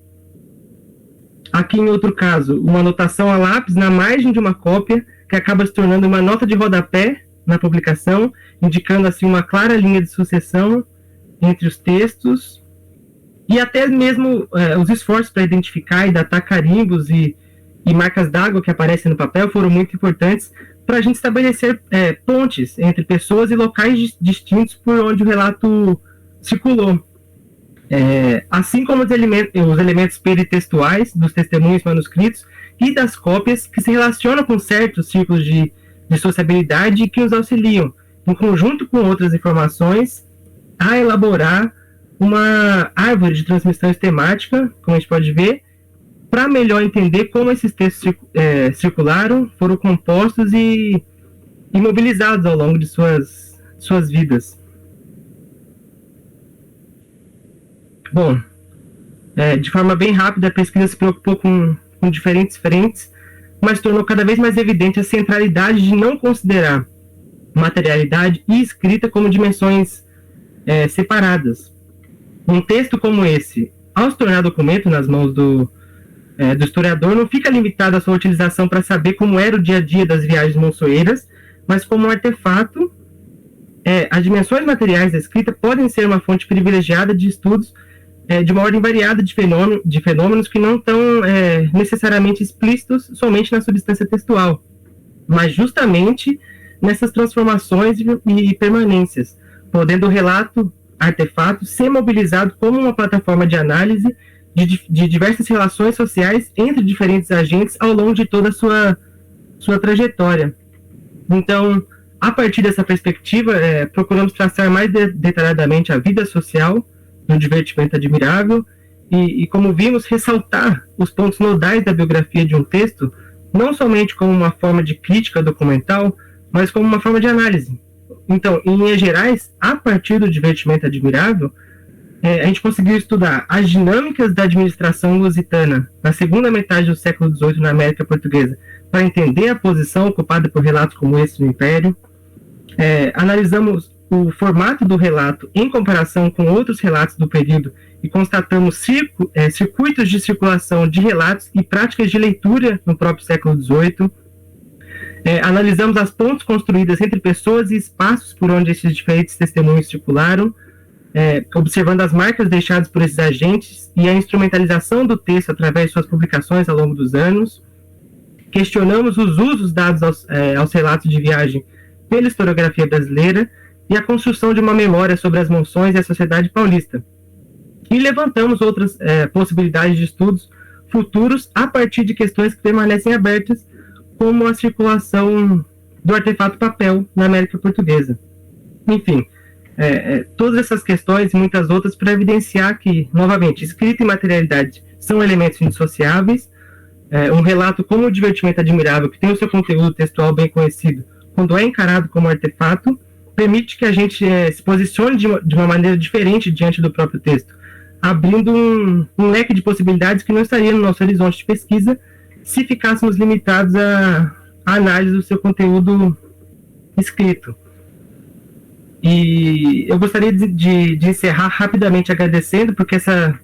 Aqui, em outro caso, uma anotação a lápis na margem de uma cópia que acaba se tornando uma nota de rodapé na publicação, indicando assim uma clara linha de sucessão entre os textos. E até mesmo os esforços para identificar e datar carimbos e marcas d'água que aparecem no papel foram muito importantes para a gente estabelecer pontes entre pessoas e locais distintos por onde o relato circulou. Assim como os elementos peritextuais dos testemunhos manuscritos e das cópias que se relacionam com certos círculos de sociabilidade e que os auxiliam, em conjunto com outras informações, a elaborar uma árvore de transmissão temática, como a gente pode ver, para melhor entender como esses textos circularam, foram compostos e mobilizados ao longo de suas vidas. Bom, de forma bem rápida, a pesquisa se preocupou com diferentes frentes, mas tornou cada vez mais evidente a centralidade de não considerar materialidade e escrita como dimensões separadas. Um texto como esse, ao se tornar documento nas mãos do historiador, não fica limitado à sua utilização para saber como era o dia a dia das viagens monçoeiras, mas como um artefato, as dimensões materiais da escrita podem ser uma fonte privilegiada de estudos de uma ordem variada de fenômenos que não estão necessariamente explícitos somente na substância textual, mas justamente nessas transformações e permanências, podendo o relato, artefato, ser mobilizado como uma plataforma de análise de diversas relações sociais entre diferentes agentes ao longo de toda a sua trajetória. Então, a partir dessa perspectiva, procuramos traçar mais detalhadamente a vida social no Divertimento Admirável e, como vimos, ressaltar os pontos nodais da biografia de um texto, não somente como uma forma de crítica documental, mas como uma forma de análise. Então, em linhas gerais, a partir do Divertimento Admirável, a gente conseguiu estudar as dinâmicas da administração lusitana na segunda metade do século XVIII na América Portuguesa, para entender a posição ocupada por relatos como esse no Império. Analisamos o formato do relato em comparação com outros relatos do período e constatamos circuitos de circulação de relatos e práticas de leitura no próprio século XVIII. Analisamos as pontes construídas entre pessoas e espaços por onde esses diferentes testemunhos circularam, observando as marcas deixadas por esses agentes e a instrumentalização do texto através de suas publicações ao longo dos anos. Questionamos os usos dados aos relatos de viagem pela historiografia brasileira e a construção de uma memória sobre as monções e a sociedade paulista. E levantamos outras possibilidades de estudos futuros a partir de questões que permanecem abertas, como a circulação do artefato papel na América Portuguesa. Enfim, todas essas questões e muitas outras para evidenciar que, novamente, escrita e materialidade são elementos indissociáveis. Um relato como o Divertimento Admirável, que tem o seu conteúdo textual bem conhecido, quando é encarado como artefato, permite que a gente se posicione de uma maneira diferente diante do próprio texto, abrindo um leque de possibilidades que não estaria no nosso horizonte de pesquisa se ficássemos limitados à análise do seu conteúdo escrito. E eu gostaria de encerrar rapidamente agradecendo, porque essa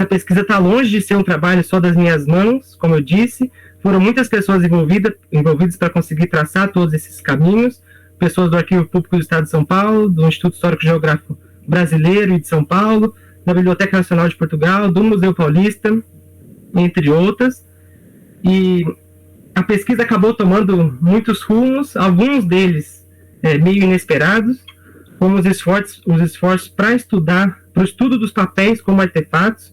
pesquisa está longe de ser um trabalho só das minhas mãos, como eu disse. Foram muitas pessoas envolvidas para conseguir traçar todos esses caminhos, pessoas do Arquivo Público do Estado de São Paulo, do Instituto Histórico Geográfico Brasileiro e de São Paulo, da Biblioteca Nacional de Portugal, do Museu Paulista, entre outras. E a pesquisa acabou tomando muitos rumos, alguns deles meio inesperados, como os esforços para o estudo dos papéis como artefatos,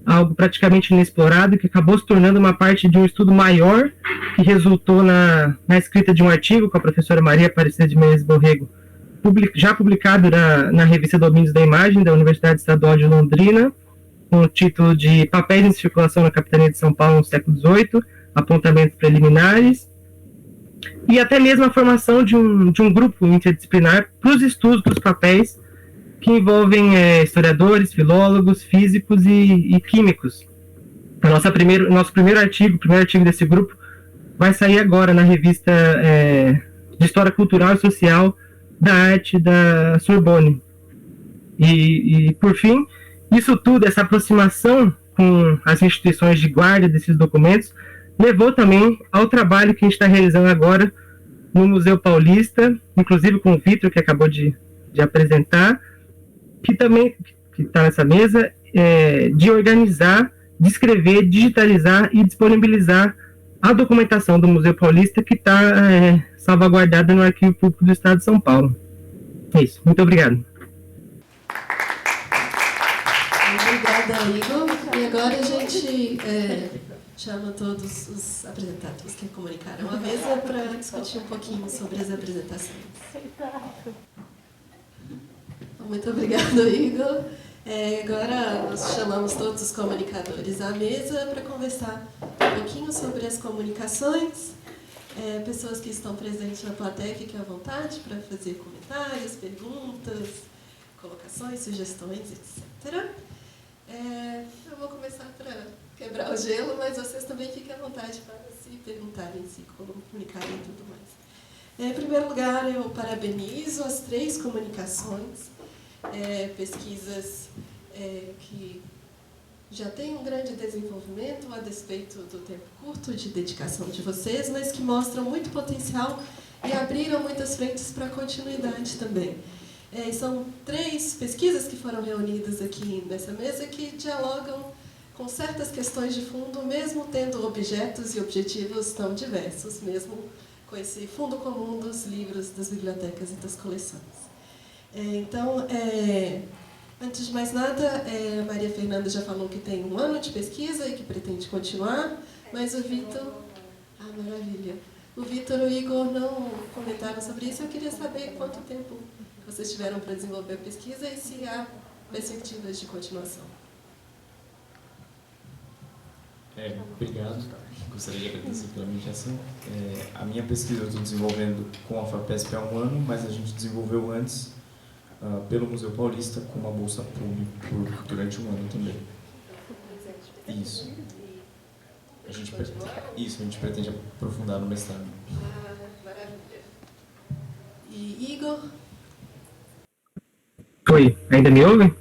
algo praticamente inexplorado, que acabou se tornando uma parte de um estudo maior, que resultou na escrita de um artigo com a professora Maria Aparecida de Menezes Borrego, já publicado na revista Domínios da Imagem, da Universidade Estadual de Londrina, com o título de Papéis em Circulação na Capitania de São Paulo no século XVIII, Apontamentos Preliminares, e até mesmo a formação de um grupo interdisciplinar para os estudos dos papéis que envolvem historiadores, filólogos, físicos e químicos. Nosso primeiro artigo desse grupo, vai sair agora na revista de História Cultural e Social da Arte da Sorbonne. E, por fim, isso tudo, essa aproximação com as instituições de guarda desses documentos, levou também ao trabalho que a gente está realizando agora no Museu Paulista, inclusive com o Vitor, que acabou de apresentar, que também está nessa mesa, de organizar, de escrever, digitalizar e disponibilizar a documentação do Museu Paulista, que está salvaguardada no Arquivo Público do Estado de São Paulo. É isso. Muito obrigado. Obrigada, Igor. E agora a gente chama todos os apresentados que comunicaram a mesa para discutir um pouquinho sobre as apresentações. Muito obrigada, Igor. Agora nós chamamos todos os comunicadores à mesa para conversar um pouquinho sobre as comunicações. Pessoas que estão presentes na plateia, fiquem à vontade para fazer comentários, perguntas, colocações, sugestões, etc. Eu vou começar para quebrar o gelo, mas vocês também fiquem à vontade para se perguntarem, se comunicarem e tudo mais. Em primeiro lugar, eu parabenizo as 3 comunicações, pesquisas que já têm um grande desenvolvimento a despeito do tempo curto de dedicação de vocês, mas que mostram muito potencial e abriram muitas frentes para a continuidade também. São 3 pesquisas que foram reunidas aqui nessa mesa que dialogam com certas questões de fundo, mesmo tendo objetos e objetivos tão diversos, mesmo com esse fundo comum dos livros, das bibliotecas e das coleções. Então, antes de mais nada, a Maria Fernanda já falou que tem 1 ano de pesquisa e que pretende continuar, mas o Vitor... maravilha! O Vitor e o Igor não comentaram sobre isso. Eu queria saber quanto tempo vocês tiveram para desenvolver a pesquisa e se há perspectivas de continuação. Obrigado. Gostaria de agradecer pela mediação. A minha pesquisa eu estou desenvolvendo com a FAPESP há 1 ano, mas a gente desenvolveu antes pelo Museu Paulista com uma bolsa pública durante 1 ano também. Isso. A gente pretende aprofundar no mestrado. Maravilha. E Igor? Oi, ainda me ouve?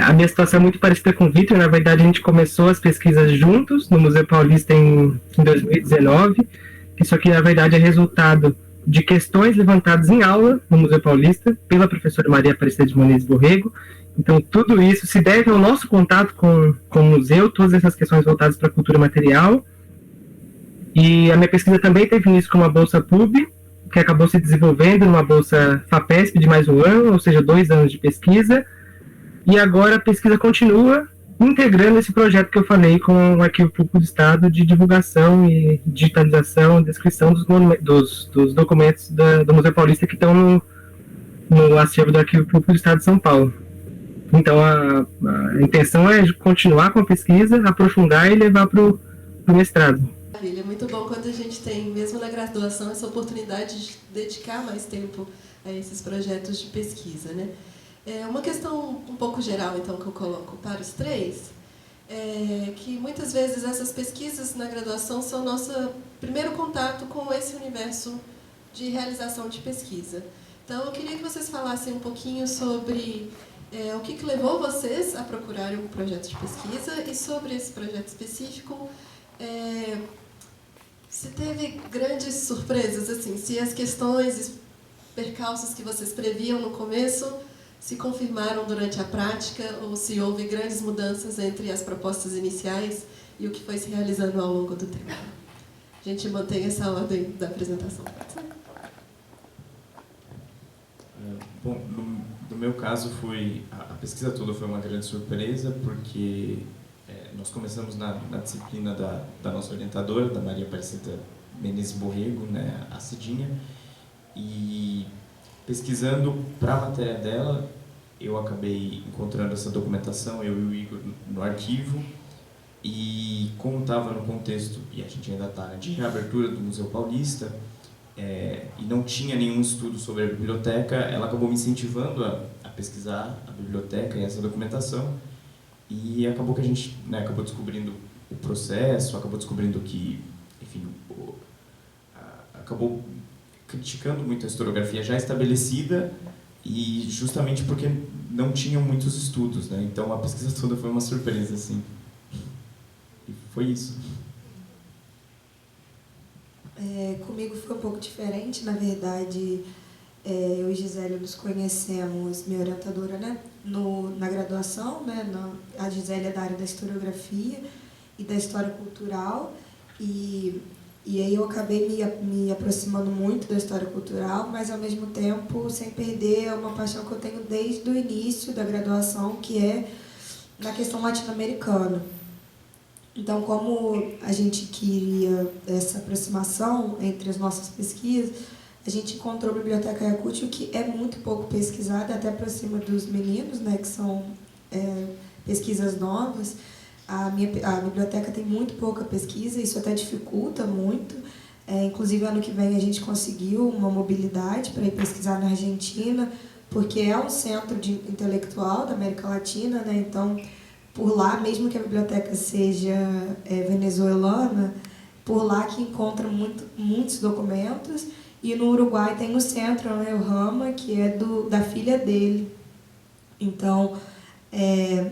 A minha situação é muito parecida com o Vitor. Na verdade, a gente começou as pesquisas juntos no Museu Paulista em 2019. Isso aqui, na verdade, é resultado de questões levantadas em aula no Museu Paulista pela professora Maria Aparecida de Menezes Borrego. Então, tudo isso se deve ao nosso contato com o museu, todas essas questões voltadas para a cultura material. E a minha pesquisa também teve início com uma bolsa PUB, que acabou se desenvolvendo numa bolsa FAPESP de mais 1 ano, ou seja, 2 anos de pesquisa. E agora a pesquisa continua integrando esse projeto que eu falei com o Arquivo Público do Estado de divulgação e digitalização, descrição dos documentos do Museu Paulista que estão no acervo do Arquivo Público do Estado de São Paulo. Então, a intenção é continuar com a pesquisa, aprofundar e levar para o mestrado. Maravilha, muito bom quando a gente tem, mesmo na graduação, essa oportunidade de dedicar mais tempo a esses projetos de pesquisa, né? Uma questão um pouco geral, então, que eu coloco para os 3, é que muitas vezes essas pesquisas na graduação são nosso primeiro contato com esse universo de realização de pesquisa. Então, eu queria que vocês falassem um pouquinho sobre o que levou vocês a procurarem um projeto de pesquisa e sobre esse projeto específico, se teve grandes surpresas, assim, se as questões, percalços que vocês previam no começo se confirmaram durante a prática ou se houve grandes mudanças entre as propostas iniciais e o que foi se realizando ao longo do tempo. A gente mantém essa ordem da apresentação. Bom, no meu caso, a pesquisa toda foi uma grande surpresa, porque nós começamos na disciplina da nossa orientadora, da Maria Aparecida Menezes Borrego, né, a Cidinha, e pesquisando para a matéria dela, eu acabei encontrando essa documentação, eu e o Igor, no arquivo, e como estava no contexto, e a gente ainda está, de reabertura do Museu Paulista, e não tinha nenhum estudo sobre a biblioteca, ela acabou me incentivando a pesquisar a biblioteca e essa documentação, e acabou que a gente, né, acabou descobrindo o processo, acabou descobrindo que, enfim, acabou criticando muito a historiografia já estabelecida, e justamente porque não tinham muitos estudos, né? Então a pesquisa toda foi uma surpresa, assim. E foi isso. Comigo foi um pouco diferente, na verdade. Eu e Gisele nos conhecemos, minha orientadora, né, na graduação, né, a Gisele é da área da historiografia e da história cultural, e aí eu acabei me aproximando muito da história cultural, mas ao mesmo tempo sem perder uma paixão que eu tenho desde o início da graduação, que é na questão latino-americana. Então, como a gente queria essa aproximação entre as nossas pesquisas, a gente encontrou a Biblioteca Ayacucho, que é muito pouco pesquisada, até para cima dos meninos, né, que são pesquisas novas. A biblioteca tem muito pouca pesquisa, isso até dificulta muito. Inclusive, ano que vem a gente conseguiu uma mobilidade para ir pesquisar na Argentina, porque é um centro intelectual da América Latina, né? Então, por lá, mesmo que a biblioteca seja venezuelana, por lá que encontra muitos documentos. E no Uruguai tem o centro, né, o Rama, que é da filha dele. Então,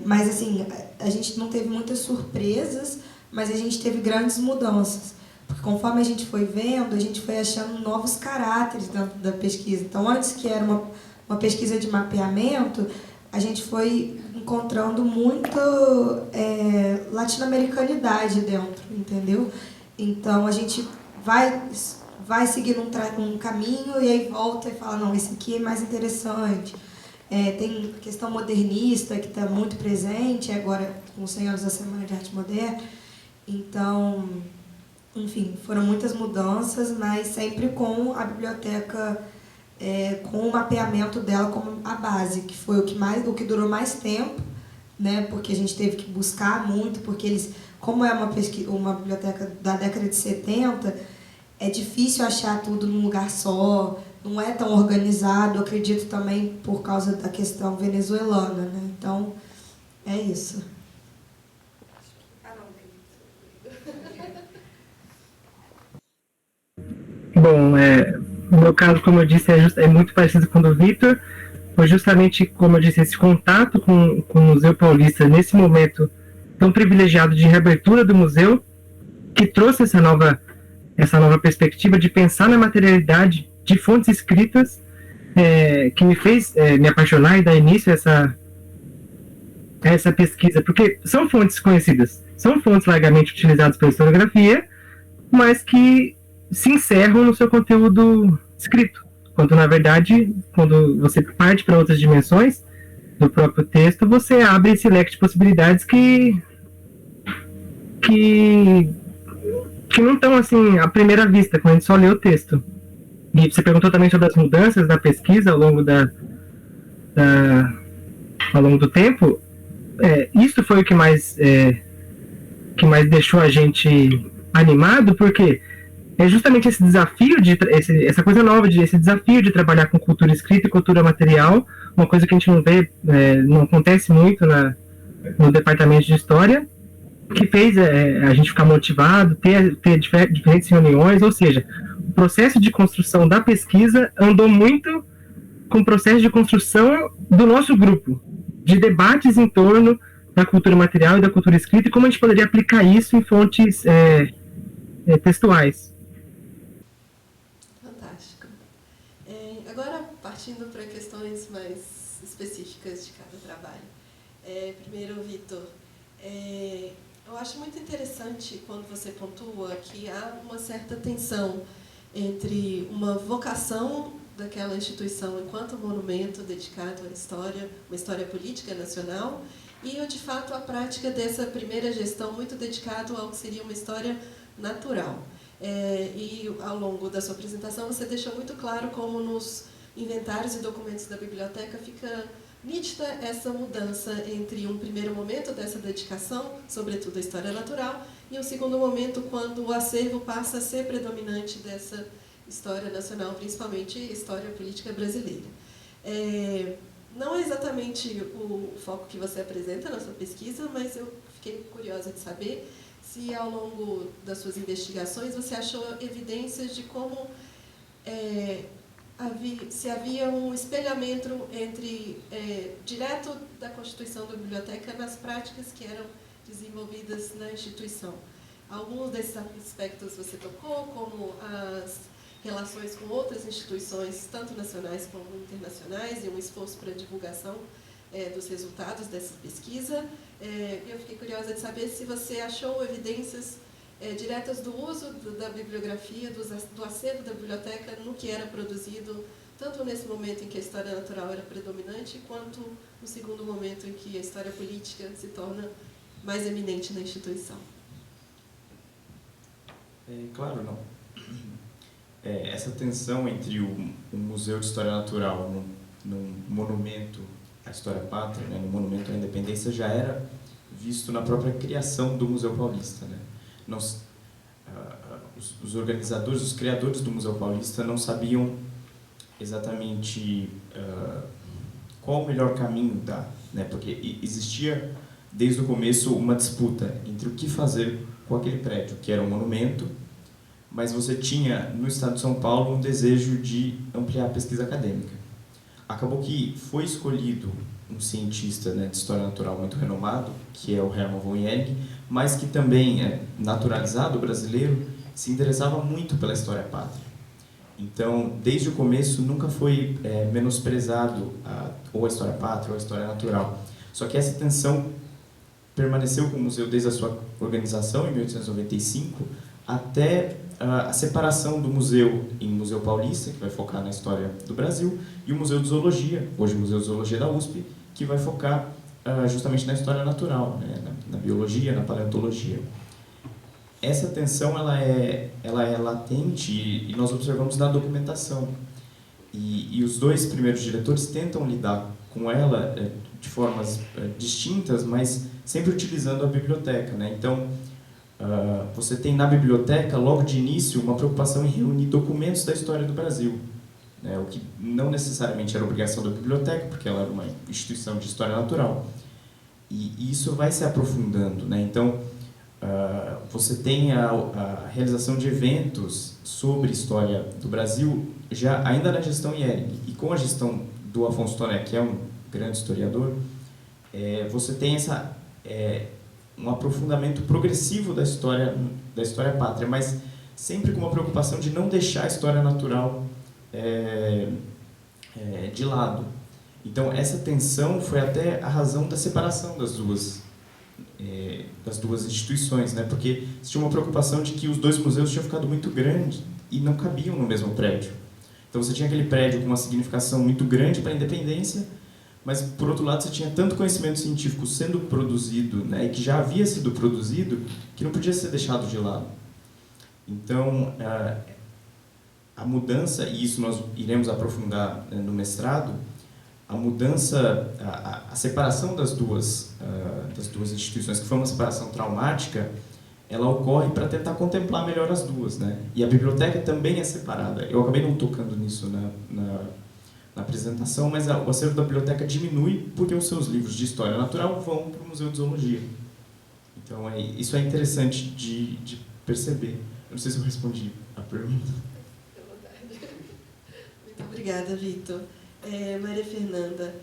mas assim, a gente não teve muitas surpresas, mas a gente teve grandes mudanças. Porque conforme a gente foi vendo, a gente foi achando novos caráteres dentro da pesquisa. Então, antes que era uma pesquisa de mapeamento, a gente foi encontrando muita latino-americanidade dentro, entendeu? Então, a gente vai seguindo um caminho e aí volta e fala, não, esse aqui é mais interessante. Tem questão modernista que está muito presente, agora com os 100 anos da Semana de Arte Moderna. Então, enfim, foram muitas mudanças, mas sempre com a biblioteca, com o mapeamento dela como a base, que foi o que durou mais tempo, né, porque a gente teve que buscar muito, porque como é uma biblioteca da década de 70, é difícil achar tudo num lugar só, não é tão organizado, acredito também por causa da questão venezuelana, né? Então, é isso. Bom, no meu caso, como eu disse, é muito parecido com o do Vitor. Foi justamente, como eu disse, esse contato com o Museu Paulista, nesse momento tão privilegiado de reabertura do museu, que trouxe essa nova perspectiva de pensar na materialidade de fontes escritas, que me fez me apaixonar e dar início a essa pesquisa, porque são fontes conhecidas, são fontes largamente utilizadas pela historiografia, mas que se encerram no seu conteúdo escrito, quando na verdade, quando você parte para outras dimensões do próprio texto, você abre esse leque de possibilidades que não estão assim à primeira vista, quando a gente só lê o texto. E você perguntou também sobre as mudanças da pesquisa ao longo do tempo. Isso foi o que mais deixou a gente animado, porque é justamente esse desafio, essa coisa nova, esse desafio de trabalhar com cultura escrita e cultura material, uma coisa que a gente não vê, não acontece muito no departamento de história, que fez a gente ficar motivado, ter diferentes reuniões, ou seja, o processo de construção da pesquisa andou muito com o processo de construção do nosso grupo, de debates em torno da cultura material e da cultura escrita, e como a gente poderia aplicar isso em fontes textuais. Fantástico. Agora, partindo para questões mais específicas de cada trabalho. Primeiro, Vitor, eu acho muito interessante quando você pontua que há uma certa tensão entre uma vocação daquela instituição enquanto monumento dedicado à história, uma história política nacional, e, de fato, a prática dessa primeira gestão muito dedicado ao que seria uma história natural. E, ao longo da sua apresentação, você deixou muito claro como nos inventários e documentos da biblioteca fica nítida essa mudança entre um primeiro momento dessa dedicação, sobretudo à história natural, e um segundo momento quando o acervo passa a ser predominante dessa história nacional, principalmente história política brasileira. Não é exatamente o foco que você apresenta na sua pesquisa, mas eu fiquei curiosa de saber se, ao longo das suas investigações, você achou evidências de como se havia um espelhamento entre direto da constituição da biblioteca nas práticas que eram desenvolvidas na instituição. Alguns desses aspectos você tocou, como as relações com outras instituições, tanto nacionais como internacionais, e um esforço para a divulgação dos resultados dessa pesquisa. Eu fiquei curiosa de saber se você achou evidências diretas do uso da bibliografia, do acervo da biblioteca no que era produzido, tanto nesse momento em que a história natural era predominante, quanto no segundo momento em que a história política se torna mais eminente na instituição. Claro, não. Essa tensão entre o Museu de História Natural num monumento à história pátria, né, no monumento à independência, já era visto na própria criação do Museu Paulista, né? Os organizadores, os criadores do Museu Paulista não sabiam exatamente qual o melhor caminho dar, né? Porque existia desde o começo uma disputa entre o que fazer com aquele prédio, que era um monumento, mas você tinha no estado de São Paulo um desejo de ampliar a pesquisa acadêmica. Acabou que foi escolhido um cientista, né, de história natural muito renomado, que é o Hermann von Ehring, mas que também é naturalizado brasileiro, se interessava muito pela história pátria. Então, desde o começo, nunca foi menosprezado ou a história pátria ou a história natural. Só que essa tensão permaneceu com o museu desde a sua organização, em 1895, até a separação do museu em Museu Paulista, que vai focar na história do Brasil, e o Museu de Zoologia, hoje o Museu de Zoologia da USP, que vai focar justamente na história natural, né, na biologia, na paleontologia. Essa tensão ela é latente e nós observamos na documentação. E os dois primeiros diretores tentam lidar com ela de formas distintas, mas sempre utilizando a biblioteca, né? Então, você tem na biblioteca, logo de início, uma preocupação em reunir documentos da história do Brasil, né? O que não necessariamente era obrigação da biblioteca, porque ela era uma instituição de história natural. E isso vai se aprofundando, né? Então, você tem a realização de eventos sobre história do Brasil, já ainda na gestão Ehring, e com a gestão do Afonso Toné, que é um grande historiador, você tem um aprofundamento progressivo da história pátria, mas sempre com uma preocupação de não deixar a história natural de lado. Então, essa tensão foi até a razão da separação das duas instituições, né? Porque tinha uma preocupação de que os dois museus tinham ficado muito grandes e não cabiam no mesmo prédio. Então, você tinha aquele prédio com uma significação muito grande para a independência, mas, por outro lado, você tinha tanto conhecimento científico sendo produzido, né, e que já havia sido produzido, que não podia ser deixado de lado. Então, a mudança, e isso nós iremos aprofundar no mestrado, a mudança, a separação das duas instituições, que foi uma separação traumática, ela ocorre para tentar contemplar melhor as duas, né? E a biblioteca também é separada. Eu acabei não tocando nisso na apresentação, mas o acervo da biblioteca diminui porque os seus livros de história natural vão para o Museu de Zoologia. Então, isso é interessante de perceber. Eu não sei se eu respondi a pergunta. Muito obrigada, Vitor. Maria Fernanda,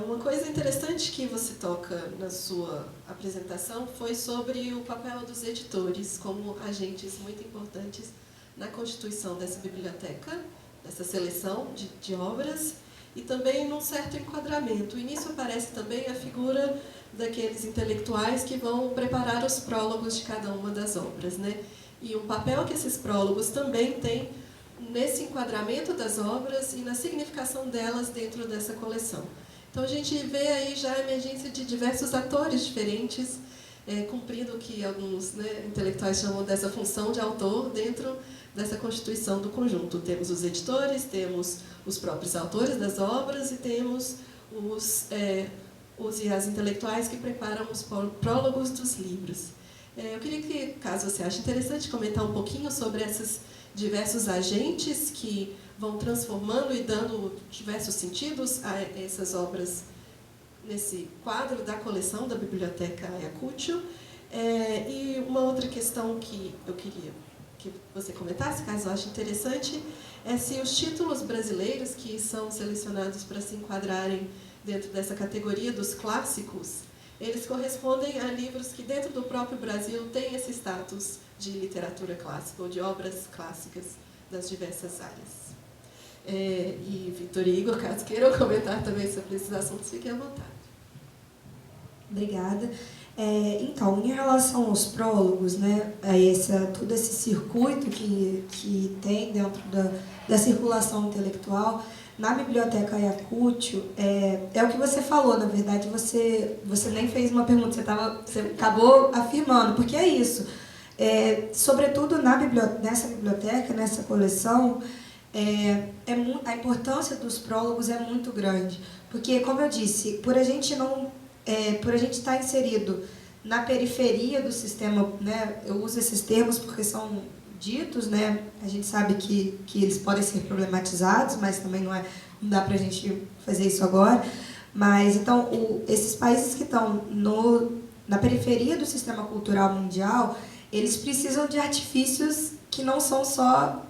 uma coisa interessante que você toca na sua apresentação foi sobre o papel dos editores como agentes muito importantes na constituição dessa biblioteca, dessa seleção de obras, e também num certo enquadramento. E nisso aparece também a figura daqueles intelectuais que vão preparar os prólogos de cada uma das obras, né? E um papel que esses prólogos também têm nesse enquadramento das obras e na significação delas dentro dessa coleção. Então, a gente vê aí já a emergência de diversos atores diferentes, cumprindo o que alguns, né, intelectuais chamam dessa função de autor dentro dessa constituição do conjunto. Temos os editores, temos os próprios autores das obras e temos os e as intelectuais que preparam os prólogos dos livros. Eu queria que, caso você ache interessante, comentar um pouquinho sobre esses diversos agentes que vão transformando e dando diversos sentidos a essas obras nesse quadro da coleção da Biblioteca Ayacucho. E uma outra questão que eu queria que você comentasse, caso ache interessante, é se os títulos brasileiros que são selecionados para se enquadrarem dentro dessa categoria dos clássicos, eles correspondem a livros que dentro do próprio Brasil têm esse status de literatura clássica ou de obras clássicas das diversas áreas. E Vitor e Igor, caso queiram comentar também sobre esses assuntos, fiquem à vontade. Obrigada. Então, em relação aos prólogos, né, todo esse circuito que tem dentro da circulação intelectual, na Biblioteca Ayacucho, é o que você falou, na verdade, você nem fez uma pergunta, você acabou afirmando, porque é isso. Sobretudo nessa biblioteca, nessa coleção, a importância dos prólogos é muito grande, porque, como eu disse, por a gente estar inserido na periferia do sistema, né, eu uso esses termos porque são ditos, né, a gente sabe que eles podem ser problematizados, mas também não dá para a gente fazer isso agora. Mas, então, esses países que estão na periferia do sistema cultural mundial, eles precisam de artifícios que não são só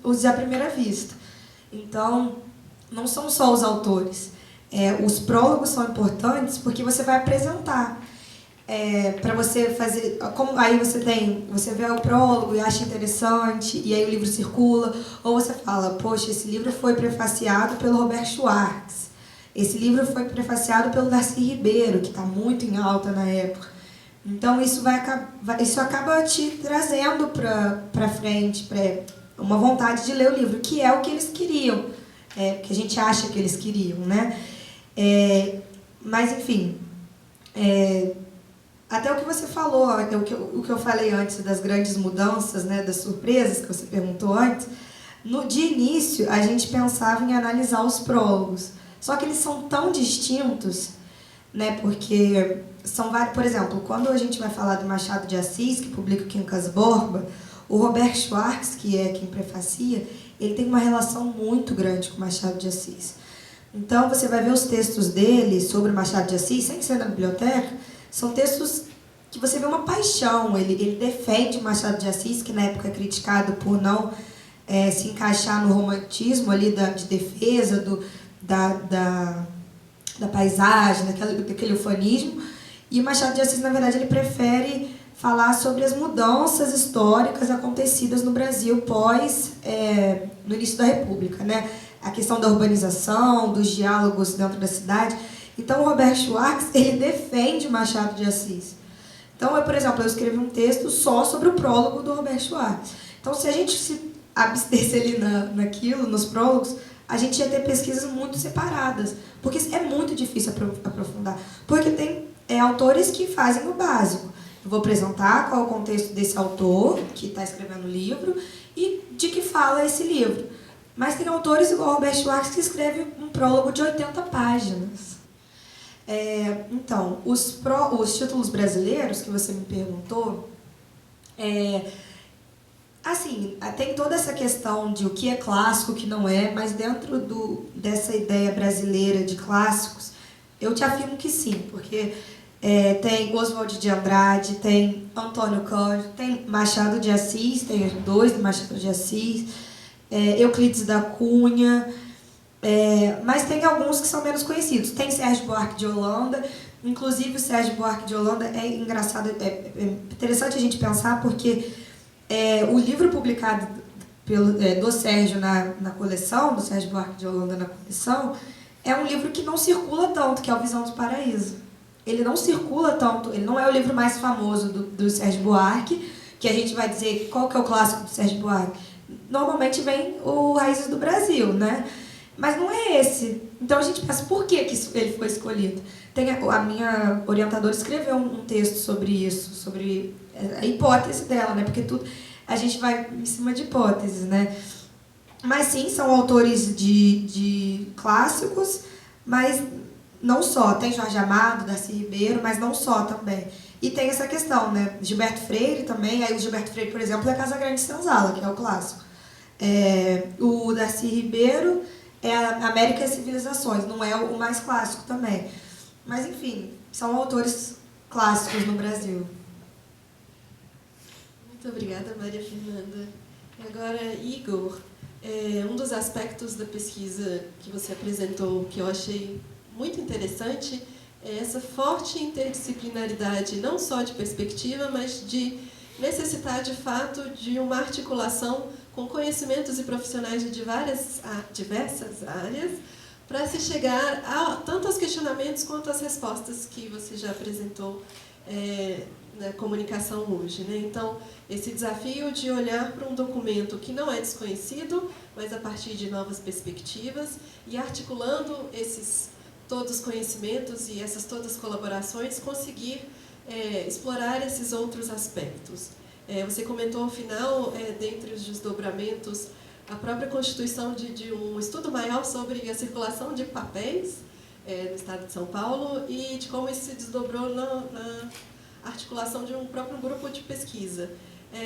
os à primeira vista. Então, não são só os autores. Os prólogos são importantes porque você vai apresentar. Para você fazer... aí você vê o prólogo e acha interessante, e aí o livro circula, ou você fala, poxa, esse livro foi prefaciado pelo Robert Schwartz, esse livro foi prefaciado pelo Darcy Ribeiro, que está muito em alta na época. Então, isso acaba te trazendo para frente, uma vontade de ler o livro, que é o que eles queriam, que a gente acha que eles queriam, né? Mas, enfim, até o que você falou, o que eu falei antes das grandes mudanças, né, das surpresas que você perguntou antes, de início a gente pensava em analisar os prólogos, só que eles são tão distintos, né, porque são vários. Por exemplo, quando a gente vai falar do Machado de Assis, que publica o Quincas Borba, o Robert Schwartz, que é quem prefacia, ele tem uma relação muito grande com o Machado de Assis. Então, você vai ver os textos dele sobre o Machado de Assis, sem ser na biblioteca, são textos que você vê uma paixão. Ele defende o Machado de Assis, que na época é criticado por não se encaixar no romantismo ali de defesa da paisagem, daquele ufanismo. E o Machado de Assis, na verdade, ele prefere falar sobre as mudanças históricas acontecidas no Brasil no início da República, né? A questão da urbanização, dos diálogos dentro da cidade. Então, o Robert Schwartz, ele defende o Machado de Assis. Então, por exemplo, eu escrevi um texto só sobre o prólogo do Robert Schwartz. Então, se a gente se abstesse ali naquilo, nos prólogos, a gente ia ter pesquisas muito separadas, porque é muito difícil aprofundar. Porque tem autores que fazem o básico. Eu vou apresentar qual é o contexto desse autor que está escrevendo o livro e de que fala esse livro. Mas tem autores igual o Robert Schwartz que escreve um prólogo de 80 páginas. Então, os títulos brasileiros que você me perguntou, assim, tem toda essa questão de o que é clássico, o que não é, mas dentro dessa ideia brasileira de clássicos, eu te afirmo que sim, porque tem Oswald de Andrade, tem Antônio Cândido, tem Machado de Assis, tem os dois do Machado de Assis, Euclides da Cunha, mas tem alguns que são menos conhecidos. Tem Sérgio Buarque de Holanda, inclusive o Sérgio Buarque de Holanda é engraçado, é interessante a gente pensar porque o livro publicado do Sérgio na coleção, do Sérgio Buarque de Holanda na coleção, é um livro que não circula tanto, que é o Visão do Paraíso. Ele não circula tanto, ele não é o livro mais famoso do Sérgio Buarque, que a gente vai dizer qual que é o clássico do Sérgio Buarque. Normalmente vem o Raízes do Brasil, né? Mas não é esse. Então a gente pensa, por que ele foi escolhido? A minha orientadora escreveu um texto sobre isso, sobre a hipótese dela, né? Porque a gente vai em cima de hipóteses, né? Mas sim, são autores de clássicos, mas não só. Tem Jorge Amado, Darcy Ribeiro, mas não só também. E tem essa questão, né? Gilberto Freire também, aí o Gilberto Freire, por exemplo, é a Casa Grande Senzala, que é o clássico. O Darcy Ribeiro é a América e as Civilizações, não é o mais clássico também. Mas, enfim, são autores clássicos no Brasil. Muito obrigada, Maria Fernanda. E agora, Igor, um dos aspectos da pesquisa que você apresentou, que eu achei muito interessante, é essa forte interdisciplinaridade, não só de perspectiva, mas de necessitar, de fato, de uma articulação com conhecimentos e profissionais de diversas áreas, para se chegar tanto aos questionamentos quanto às respostas que você já apresentou na comunicação hoje, né? Então, esse desafio de olhar para um documento que não é desconhecido, mas a partir de novas perspectivas, e articulando esses todos os conhecimentos e essas todas as colaborações, conseguir explorar esses outros aspectos. Você comentou ao final, dentre os desdobramentos, a própria constituição de um estudo maior sobre a circulação de papéis no estado de São Paulo e de como isso se desdobrou na articulação de um próprio grupo de pesquisa.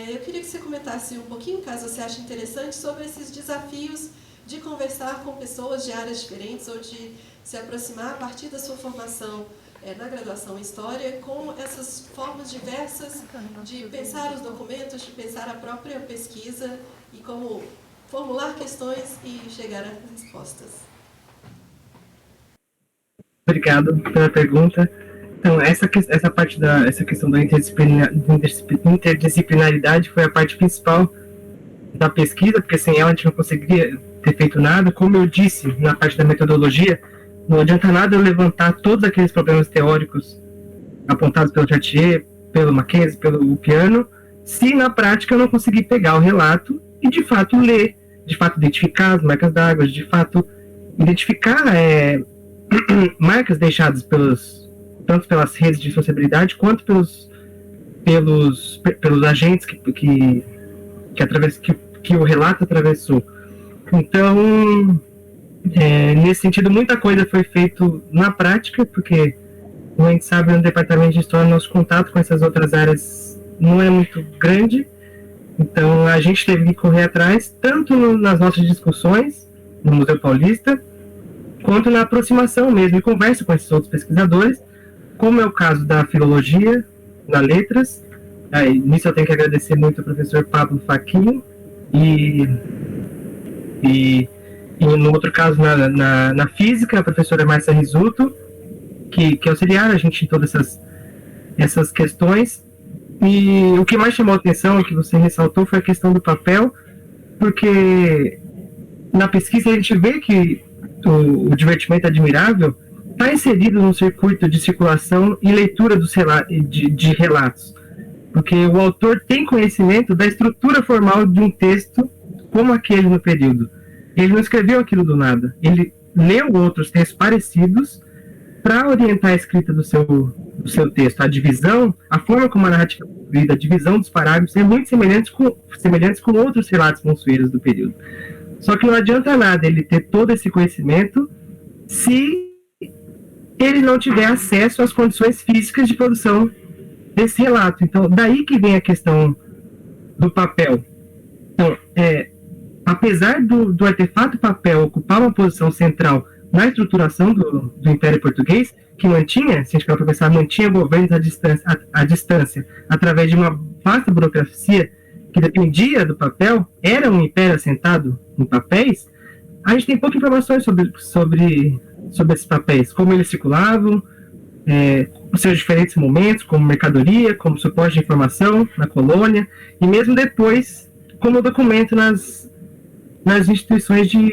Eu queria que você comentasse um pouquinho, caso você ache interessante, sobre esses desafios de conversar com pessoas de áreas diferentes ou de se aproximar a partir da sua formação na graduação em História com essas formas diversas de pensar os documentos, de pensar a própria pesquisa e como formular questões e chegar a respostas. Obrigado pela pergunta. Então, essa questão da interdisciplinaridade foi a parte principal da pesquisa, porque sem ela a gente não conseguiria ter feito nada. Como eu disse na parte da metodologia, não adianta nada eu levantar todos aqueles problemas teóricos apontados pelo Chartier, pelo Mackenzie, pelo Piano, se na prática eu não conseguir pegar o relato e de fato ler, de fato identificar as marcas d'água, de fato identificar marcas deixadas tanto pelas redes de sociabilidade quanto pelos agentes que o relato atravessou. Então, nesse sentido, muita coisa foi feito na prática, porque, como a gente sabe, no departamento de História, nosso contato com essas outras áreas não é muito grande, então a gente teve que correr atrás, tanto nas nossas discussões no Museu Paulista, quanto na aproximação mesmo, e conversa com esses outros pesquisadores, como é o caso da Filologia, da Letras. Nisso eu tenho que agradecer muito ao professor Pablo Fachin, e no outro caso, na Física, a professora Márcia Risuto, que auxiliaram a gente em todas essas questões. E o que mais chamou a atenção, que você ressaltou, foi a questão do papel, porque na pesquisa a gente vê que o divertimento admirável está inserido num circuito de circulação e leitura de relatos, porque o autor tem conhecimento da estrutura formal de um texto como aquele no período. Ele não escreveu aquilo do nada, ele leu outros textos parecidos para orientar a escrita do seu texto. A divisão, a forma como a narrativa é construída, a divisão dos parágrafos é muito semelhantes com outros relatos monsueiros do período. Só que não adianta nada ele ter todo esse conhecimento se ele não tiver acesso às condições físicas de produção desse relato. Então, daí que vem a questão do papel. Então, apesar do artefato papel ocupar uma posição central na estruturação do Império Português, que mantinha, se a gente for pensar, mantinha governos à distância, através de uma vasta burocracia que dependia do papel, era um império assentado em papéis, a gente tem poucas informações sobre esses papéis, como eles circulavam, os seus diferentes momentos, como mercadoria, como suporte de informação na colônia, e mesmo depois, como documento nas instituições de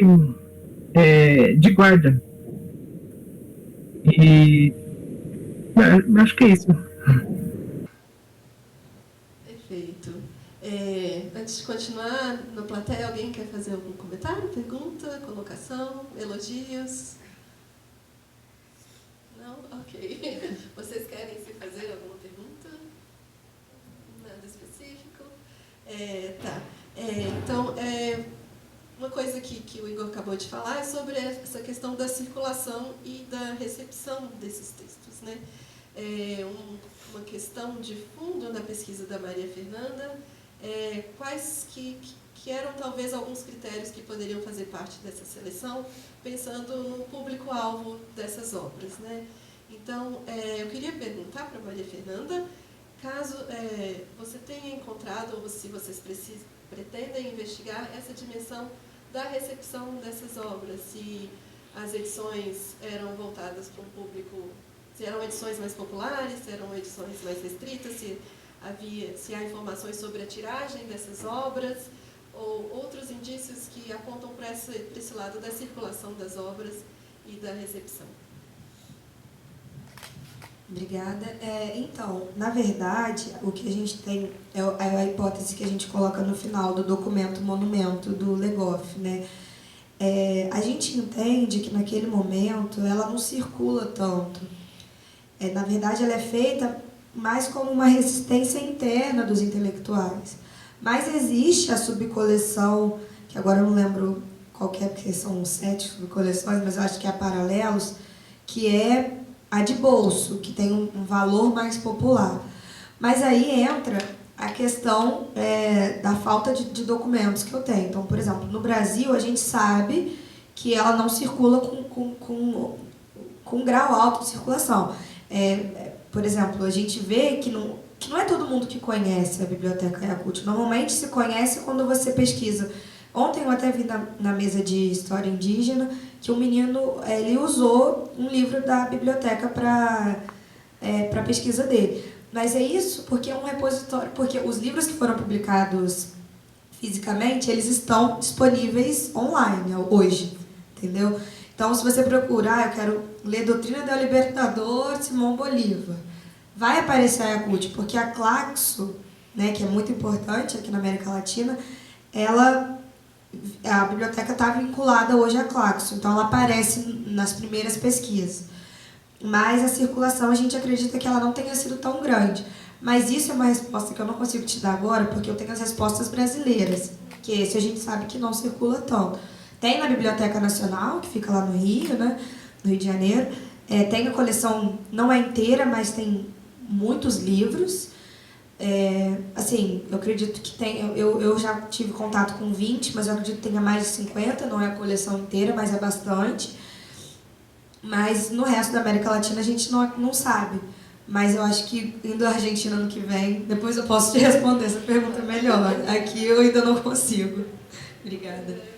guarda. E acho que é isso. Perfeito. Antes de continuar, na plateia, alguém quer fazer algum comentário, pergunta, colocação, elogios? Não? Ok. Vocês querem se fazer alguma pergunta? Nada específico? Tá. Então, uma coisa que o Igor acabou de falar é sobre essa questão da circulação e da recepção desses textos, né? uma questão de fundo na pesquisa da Maria Fernanda, quais que eram talvez alguns critérios que poderiam fazer parte dessa seleção, pensando no público-alvo dessas obras, né? Então, eu queria perguntar para a Maria Fernanda, caso você tenha encontrado, ou se vocês pretendem investigar essa dimensão da recepção dessas obras, se as edições eram voltadas para um público, se eram edições mais populares, se eram edições mais restritas, se há informações sobre a tiragem dessas obras, ou outros indícios que apontam para esse lado da circulação das obras e da recepção. Obrigada. Então, na verdade, o que a gente tem é a hipótese que a gente coloca no final do documento monumento do Legoff, né? A gente entende que naquele momento ela não circula tanto. Na verdade, ela é feita mais como uma resistência interna dos intelectuais. Mas existe a subcoleção, que agora eu não lembro qual que é, porque são 7 subcoleções, mas eu acho que é a Paralelos, que é a de bolso, que tem um valor mais popular. Mas aí entra a questão da falta de documentos que eu tenho. Então, por exemplo, no Brasil, a gente sabe que ela não circula com um grau alto de circulação. Por exemplo, a gente vê que não é todo mundo que conhece a Biblioteca Yakult. Normalmente se conhece quando você pesquisa. Ontem eu até vi na mesa de História Indígena que um menino ele usou um livro da biblioteca para a pesquisa dele. Mas é isso porque é um repositório, porque os livros que foram publicados fisicamente, eles estão disponíveis online hoje, entendeu? Então, se você procurar, eu quero ler Doutrina del Libertador, Simão Bolívar, vai aparecer a Yakult, porque a Claxo, né, que é muito importante aqui na América Latina, a biblioteca está vinculada hoje à Claxo, então ela aparece nas primeiras pesquisas. Mas a circulação, a gente acredita que ela não tenha sido tão grande. Mas isso é uma resposta que eu não consigo te dar agora, porque eu tenho as respostas brasileiras, que esse a gente sabe que não circula tanto. Tem na Biblioteca Nacional, que fica lá no Rio, né, no Rio de Janeiro. Tem a coleção, não é inteira, mas tem muitos livros. Assim, eu acredito que tem. Eu já tive contato com 20, mas eu acredito que tenha mais de 50, não é a coleção inteira, mas é bastante. Mas no resto da América Latina a gente não sabe. Mas eu acho que indo à Argentina ano que vem, depois eu posso te responder essa pergunta melhor. Aqui eu ainda não consigo. Obrigada.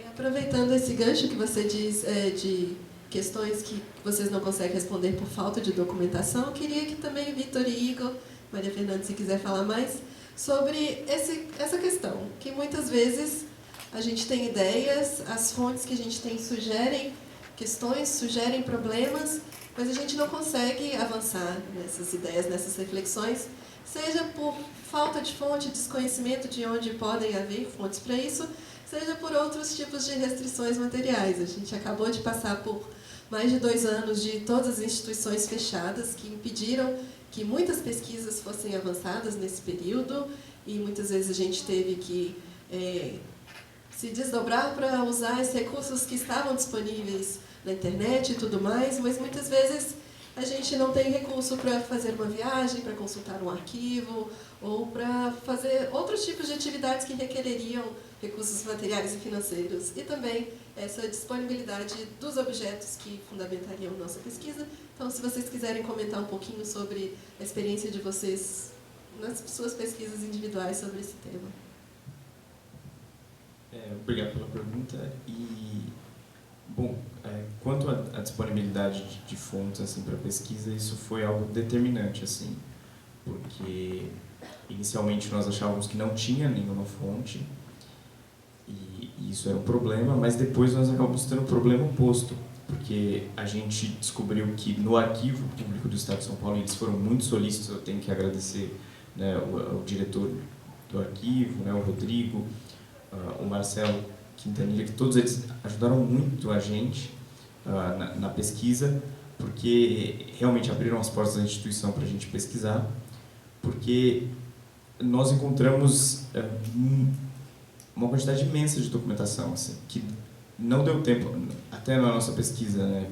Aproveitando esse gancho que você diz de questões que vocês não conseguem responder por falta de documentação, eu queria que também Vitor e Igor, Maria Fernanda, se quiser falar mais, sobre essa questão, que muitas vezes a gente tem ideias, as fontes que a gente tem sugerem questões, sugerem problemas, mas a gente não consegue avançar nessas ideias, nessas reflexões, seja por falta de fonte, desconhecimento de onde podem haver fontes para isso, seja por outros tipos de restrições materiais. A gente acabou de passar por mais de 2 anos de todas as instituições fechadas que impediram que muitas pesquisas fossem avançadas nesse período e muitas vezes a gente teve que se desdobrar para usar esses recursos que estavam disponíveis na internet e tudo mais, mas muitas vezes a gente não tem recurso para fazer uma viagem, para consultar um arquivo ou para fazer outros tipos de atividades que requereriam recursos materiais e financeiros. E também essa disponibilidade dos objetos que fundamentariam nossa pesquisa. Então, se vocês quiserem comentar um pouquinho sobre a experiência de vocês nas suas pesquisas individuais sobre esse tema. Obrigado pela pergunta. Bom, quanto à disponibilidade de fontes assim, para pesquisa, isso foi algo determinante, assim, porque inicialmente nós achávamos que não tinha nenhuma fonte, e isso era um problema, mas depois nós acabamos tendo um problema oposto, porque a gente descobriu que no Arquivo Público do Estado de São Paulo eles foram muito solícitos. Eu tenho que agradecer, né, o diretor do arquivo, né, o Rodrigo, o Marcelo Quintanilha, que todos eles ajudaram muito a gente na pesquisa, porque realmente abriram as portas da instituição para a gente pesquisar, porque nós encontramos uma quantidade imensa de documentação, assim, que não deu tempo, até na nossa pesquisa, né,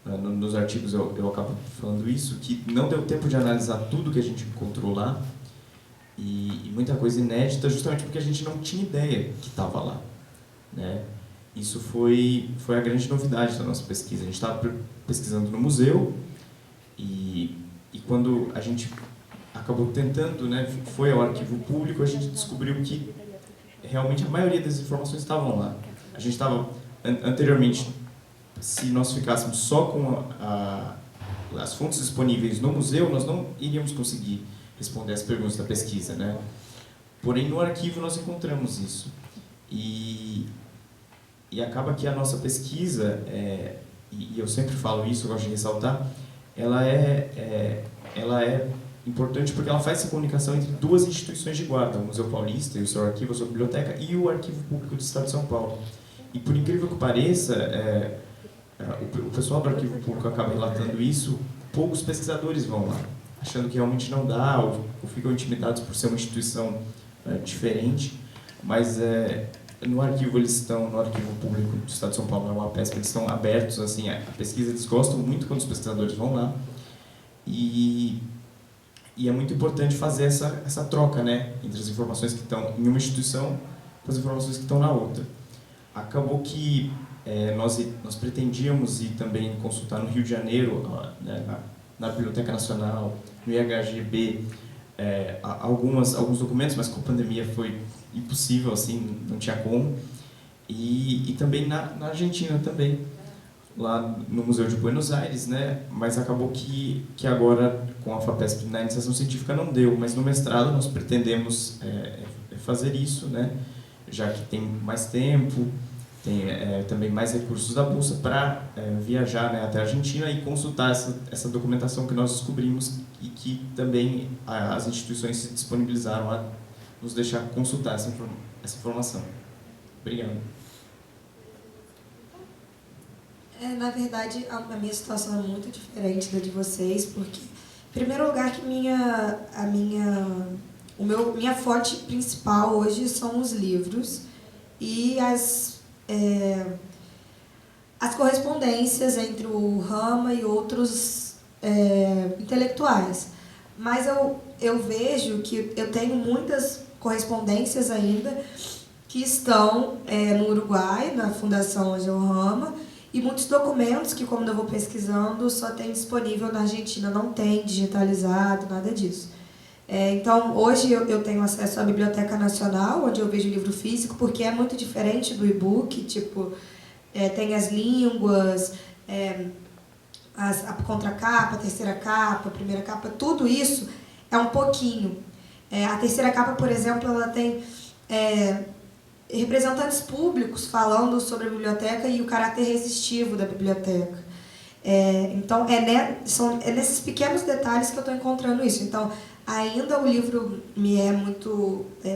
nos artigos eu acabo falando isso, que não deu tempo de analisar tudo que a gente encontrou lá, e muita coisa inédita, justamente porque a gente não tinha ideia que estava lá, né? Isso foi a grande novidade da nossa pesquisa. A gente estava pesquisando no museu, e quando a gente acabou tentando, né, foi ao arquivo público, a gente descobriu que realmente a maioria das informações estavam lá. A gente estava, anteriormente, se nós ficássemos só com as fontes disponíveis no museu, nós não iríamos conseguir responder as perguntas da pesquisa, né? Porém, no arquivo nós encontramos isso. E acaba que a nossa pesquisa, e eu sempre falo isso, eu gosto de ressaltar, ela é importante porque ela faz essa comunicação entre duas instituições de guarda, o Museu Paulista e o seu arquivo, a sua biblioteca, e o Arquivo Público do Estado de São Paulo. E por incrível que pareça, o pessoal do Arquivo Público acaba relatando isso, poucos pesquisadores vão lá, achando que realmente não dá, ou ficam intimidados por ser uma instituição diferente, mas no arquivo eles estão, no Arquivo Público do Estado de São Paulo, na UAPESP, eles estão abertos, assim, a pesquisa, eles gostam muito quando os pesquisadores vão lá, e é muito importante fazer essa troca, né, entre as informações que estão em uma instituição com as informações que estão na outra. Acabou que nós pretendíamos ir também consultar no Rio de Janeiro, né, na Biblioteca Nacional, no IHGB, alguns documentos, mas com a pandemia foi impossível, assim, não tinha como. E também na Argentina também, lá no Museu de Buenos Aires, né? Mas acabou que agora, com a FAPESP na iniciação científica não deu, mas no mestrado nós pretendemos fazer isso, né? Já que tem mais tempo, tem também mais recursos da Bolsa para viajar, né, até a Argentina e consultar essa documentação que nós descobrimos e que também as instituições se disponibilizaram a nos deixar consultar essa informação. Obrigado. Na verdade, a minha situação é muito diferente da de vocês, porque, em primeiro lugar, que minha fonte principal hoje são os livros e as correspondências entre o Rama e outros intelectuais. Mas eu vejo que eu tenho muitas correspondências ainda que estão no Uruguai, na Fundação Angel Rama, e muitos documentos que, como eu vou pesquisando, só tem disponível na Argentina, não tem digitalizado, nada disso. Então, hoje eu tenho acesso à Biblioteca Nacional, onde eu vejo livro físico, porque é muito diferente do e-book, tipo, tem as línguas, a contracapa, a terceira capa, a primeira capa, tudo isso é um pouquinho. A terceira capa, por exemplo, ela tem representantes públicos falando sobre a biblioteca e o caráter resistivo da biblioteca. Então, nesses pequenos detalhes que eu estou encontrando isso. Então, ainda o livro me é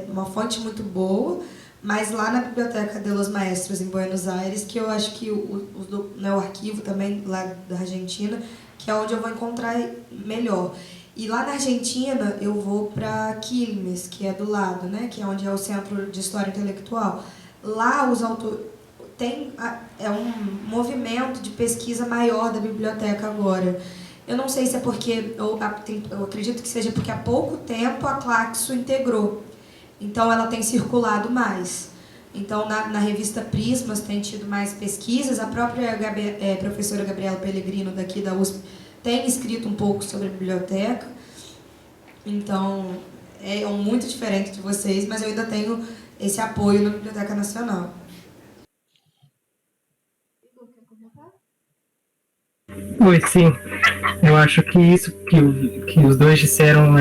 uma fonte muito boa, mas lá na Biblioteca de los Maestros, em Buenos Aires, que eu acho que o arquivo também lá da Argentina, que é onde eu vou encontrar melhor. E lá na Argentina eu vou para Quilmes, que é do lado, né, que é onde é o Centro de História Intelectual. Lá os autores é um movimento de pesquisa maior da biblioteca agora. Eu não sei se é porque, eu acredito que seja porque há pouco tempo a Claxo integrou. Então ela tem circulado mais. Então na revista Prismas tem tido mais pesquisas. A própria professora Gabriela Pellegrino daqui da USP tem escrito um pouco sobre a biblioteca. Então é muito diferente de vocês, mas eu ainda tenho esse apoio na Biblioteca Nacional. Oi, sim. Eu acho que isso que os dois disseram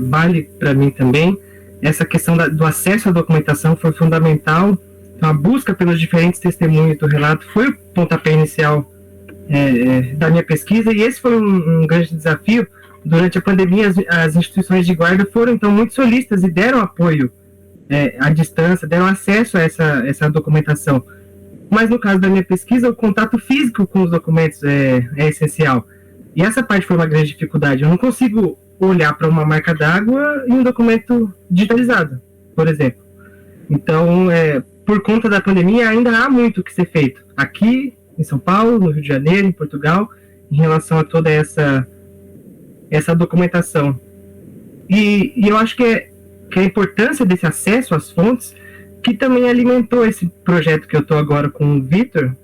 vale para mim também. Essa questão do acesso à documentação foi fundamental. Então, a busca pelos diferentes testemunhos do relato foi o pontapé inicial da minha pesquisa, e esse foi um grande desafio. Durante a pandemia, as instituições de guarda foram, então, muito solícitas e deram apoio à distância, deram acesso a essa documentação. Mas, no caso da minha pesquisa, o contato físico com os documentos é essencial. E essa parte foi uma grande dificuldade. Eu não consigo olhar para uma marca d'água e um documento digitalizado, por exemplo. Então, por conta da pandemia, ainda há muito o que ser feito. Aqui, em São Paulo, no Rio de Janeiro, em Portugal, em relação a toda essa documentação. E eu acho que a importância desse acesso às fontes que também alimentou esse projeto que eu estou agora com o Vitor,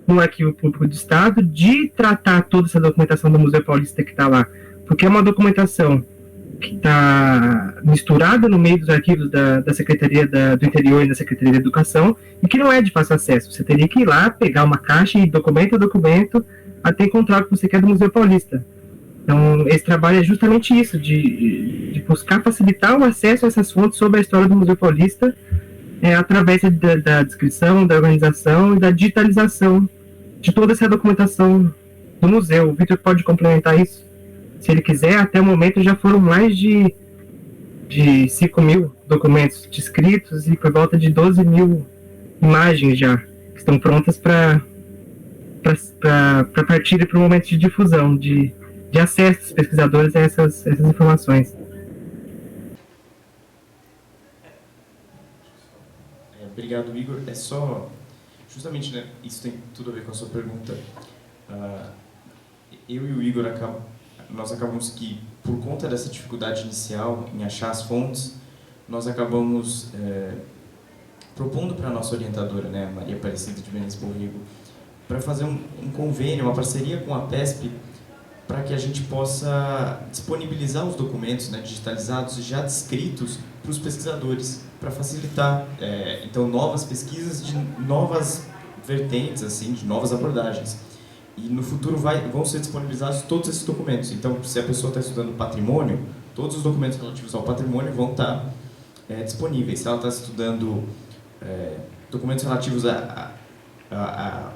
no Arquivo Público do Estado, de tratar toda essa documentação do Museu Paulista que está lá. Porque é uma documentação que está misturada no meio dos arquivos da Secretaria do Interior e da Secretaria de Educação, e que não é de fácil acesso. Você teria que ir lá, pegar uma caixa e documento a documento, até encontrar o que você quer do Museu Paulista. Então, esse trabalho é justamente isso, de buscar facilitar o acesso a essas fontes sobre a história do Museu Paulista, através da descrição, da organização e da digitalização de toda essa documentação do museu. O Vitor pode complementar isso, se ele quiser. Até o momento já foram mais de 5.000 documentos descritos e por volta de 12.000 imagens já, que estão prontas para partir para o momento de difusão, de acesso dos pesquisadores a essas informações. Obrigado, Igor. É só, justamente, né, isso tem tudo a ver com a sua pergunta. Eu e o Igor nós acabamos que, por conta dessa dificuldade inicial em achar as fontes, nós acabamos propondo para a nossa orientadora, né, Maria Aparecida de Menezes Borrego, para fazer um convênio, uma parceria com a PESP, para que a gente possa disponibilizar os documentos, né, digitalizados, já descritos para os pesquisadores, para facilitar, então, novas pesquisas de novas vertentes, assim, de novas abordagens. E no futuro vão ser disponibilizados todos esses documentos. Então, se a pessoa está estudando patrimônio, todos os documentos relativos ao patrimônio vão estar disponíveis. Se ela está estudando documentos relativos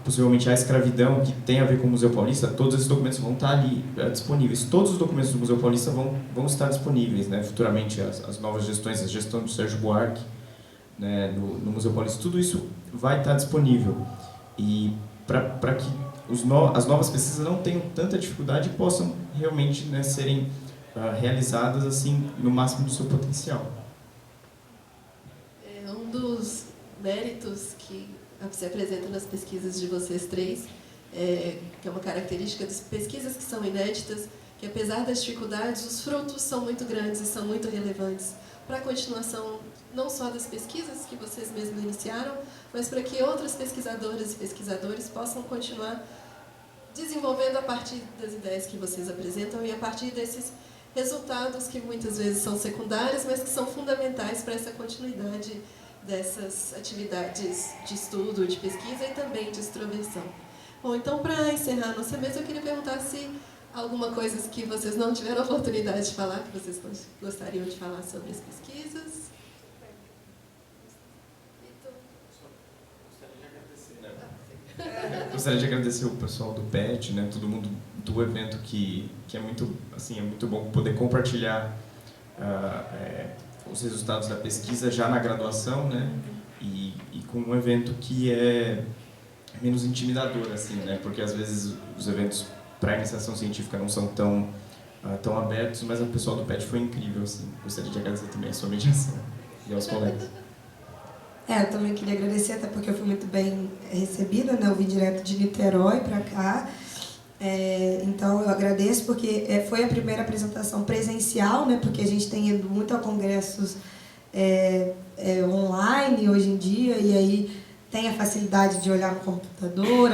possivelmente à escravidão, que tem a ver com o Museu Paulista, todos esses documentos vão estar ali disponíveis. Todos os documentos do Museu Paulista vão estar disponíveis, né? Futuramente, as novas gestões, a gestão do Sérgio Buarque, né, no Museu Paulista, tudo isso vai estar disponível. E para que as novas pesquisas não tenham tanta dificuldade e possam realmente, né, serem realizadas assim, no máximo do seu potencial. Um dos méritos que se apresenta nas pesquisas de vocês três, que é uma característica das pesquisas que são inéditas, que apesar das dificuldades, os frutos são muito grandes e são muito relevantes para a continuação não só das pesquisas que vocês mesmos iniciaram, mas para que outras pesquisadoras e pesquisadores possam continuar desenvolvendo a partir das ideias que vocês apresentam e a partir desses resultados que muitas vezes são secundários, mas que são fundamentais para essa continuidade dessas atividades de estudo, de pesquisa e também de extroversão. Bom, então, para encerrar a nossa mesa, eu queria perguntar se alguma coisa que vocês não tiveram oportunidade de falar, que vocês gostariam de falar sobre as pesquisas. Gostaria de agradecer o pessoal do PET, né, todo mundo do evento que é muito, assim, é muito bom poder compartilhar os resultados da pesquisa já na graduação, né, e com um evento que é menos intimidador, assim, né, porque às vezes os eventos para iniciação científica não são tão abertos, mas o pessoal do PET foi incrível, assim. Gostaria de agradecer também a sua mediação e aos colegas. Eu também queria agradecer, até porque eu fui muito bem recebida, né? Eu vim direto de Niterói para cá. Então, eu agradeço, porque foi a primeira apresentação presencial, né? Porque a gente tem ido muito a congressos online hoje em dia, e aí tem a facilidade de olhar no computador,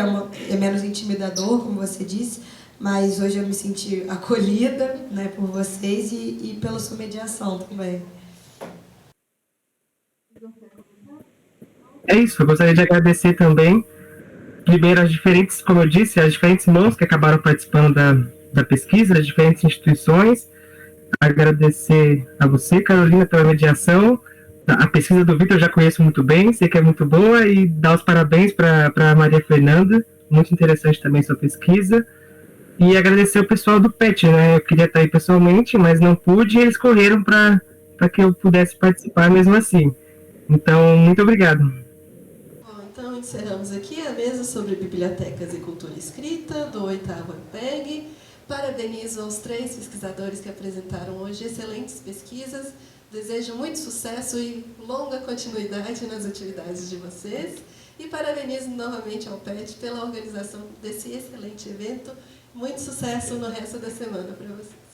é menos intimidador, como você disse, mas hoje eu me senti acolhida, né, por vocês e pela sua mediação também. É isso, eu gostaria de agradecer também, primeiro, as diferentes, como eu disse, as diferentes mãos que acabaram participando da pesquisa, as diferentes instituições. Agradecer a você, Carolina, pela mediação. A pesquisa do Vitor eu já conheço muito bem, sei que é muito boa, e dar os parabéns para a Maria Fernanda, muito interessante também sua pesquisa. E agradecer o pessoal do PET, né? Eu queria estar aí pessoalmente, mas não pude, e eles correram para que eu pudesse participar mesmo assim. Então, muito obrigado. Então, encerramos aqui a mesa sobre bibliotecas e cultura escrita do 8º AMPEG. Parabenizo aos 3 pesquisadores que apresentaram hoje excelentes pesquisas. Desejo muito sucesso e longa continuidade nas atividades de vocês. E parabenizo novamente ao PET pela organização desse excelente evento Muito sucesso no resto da semana para vocês.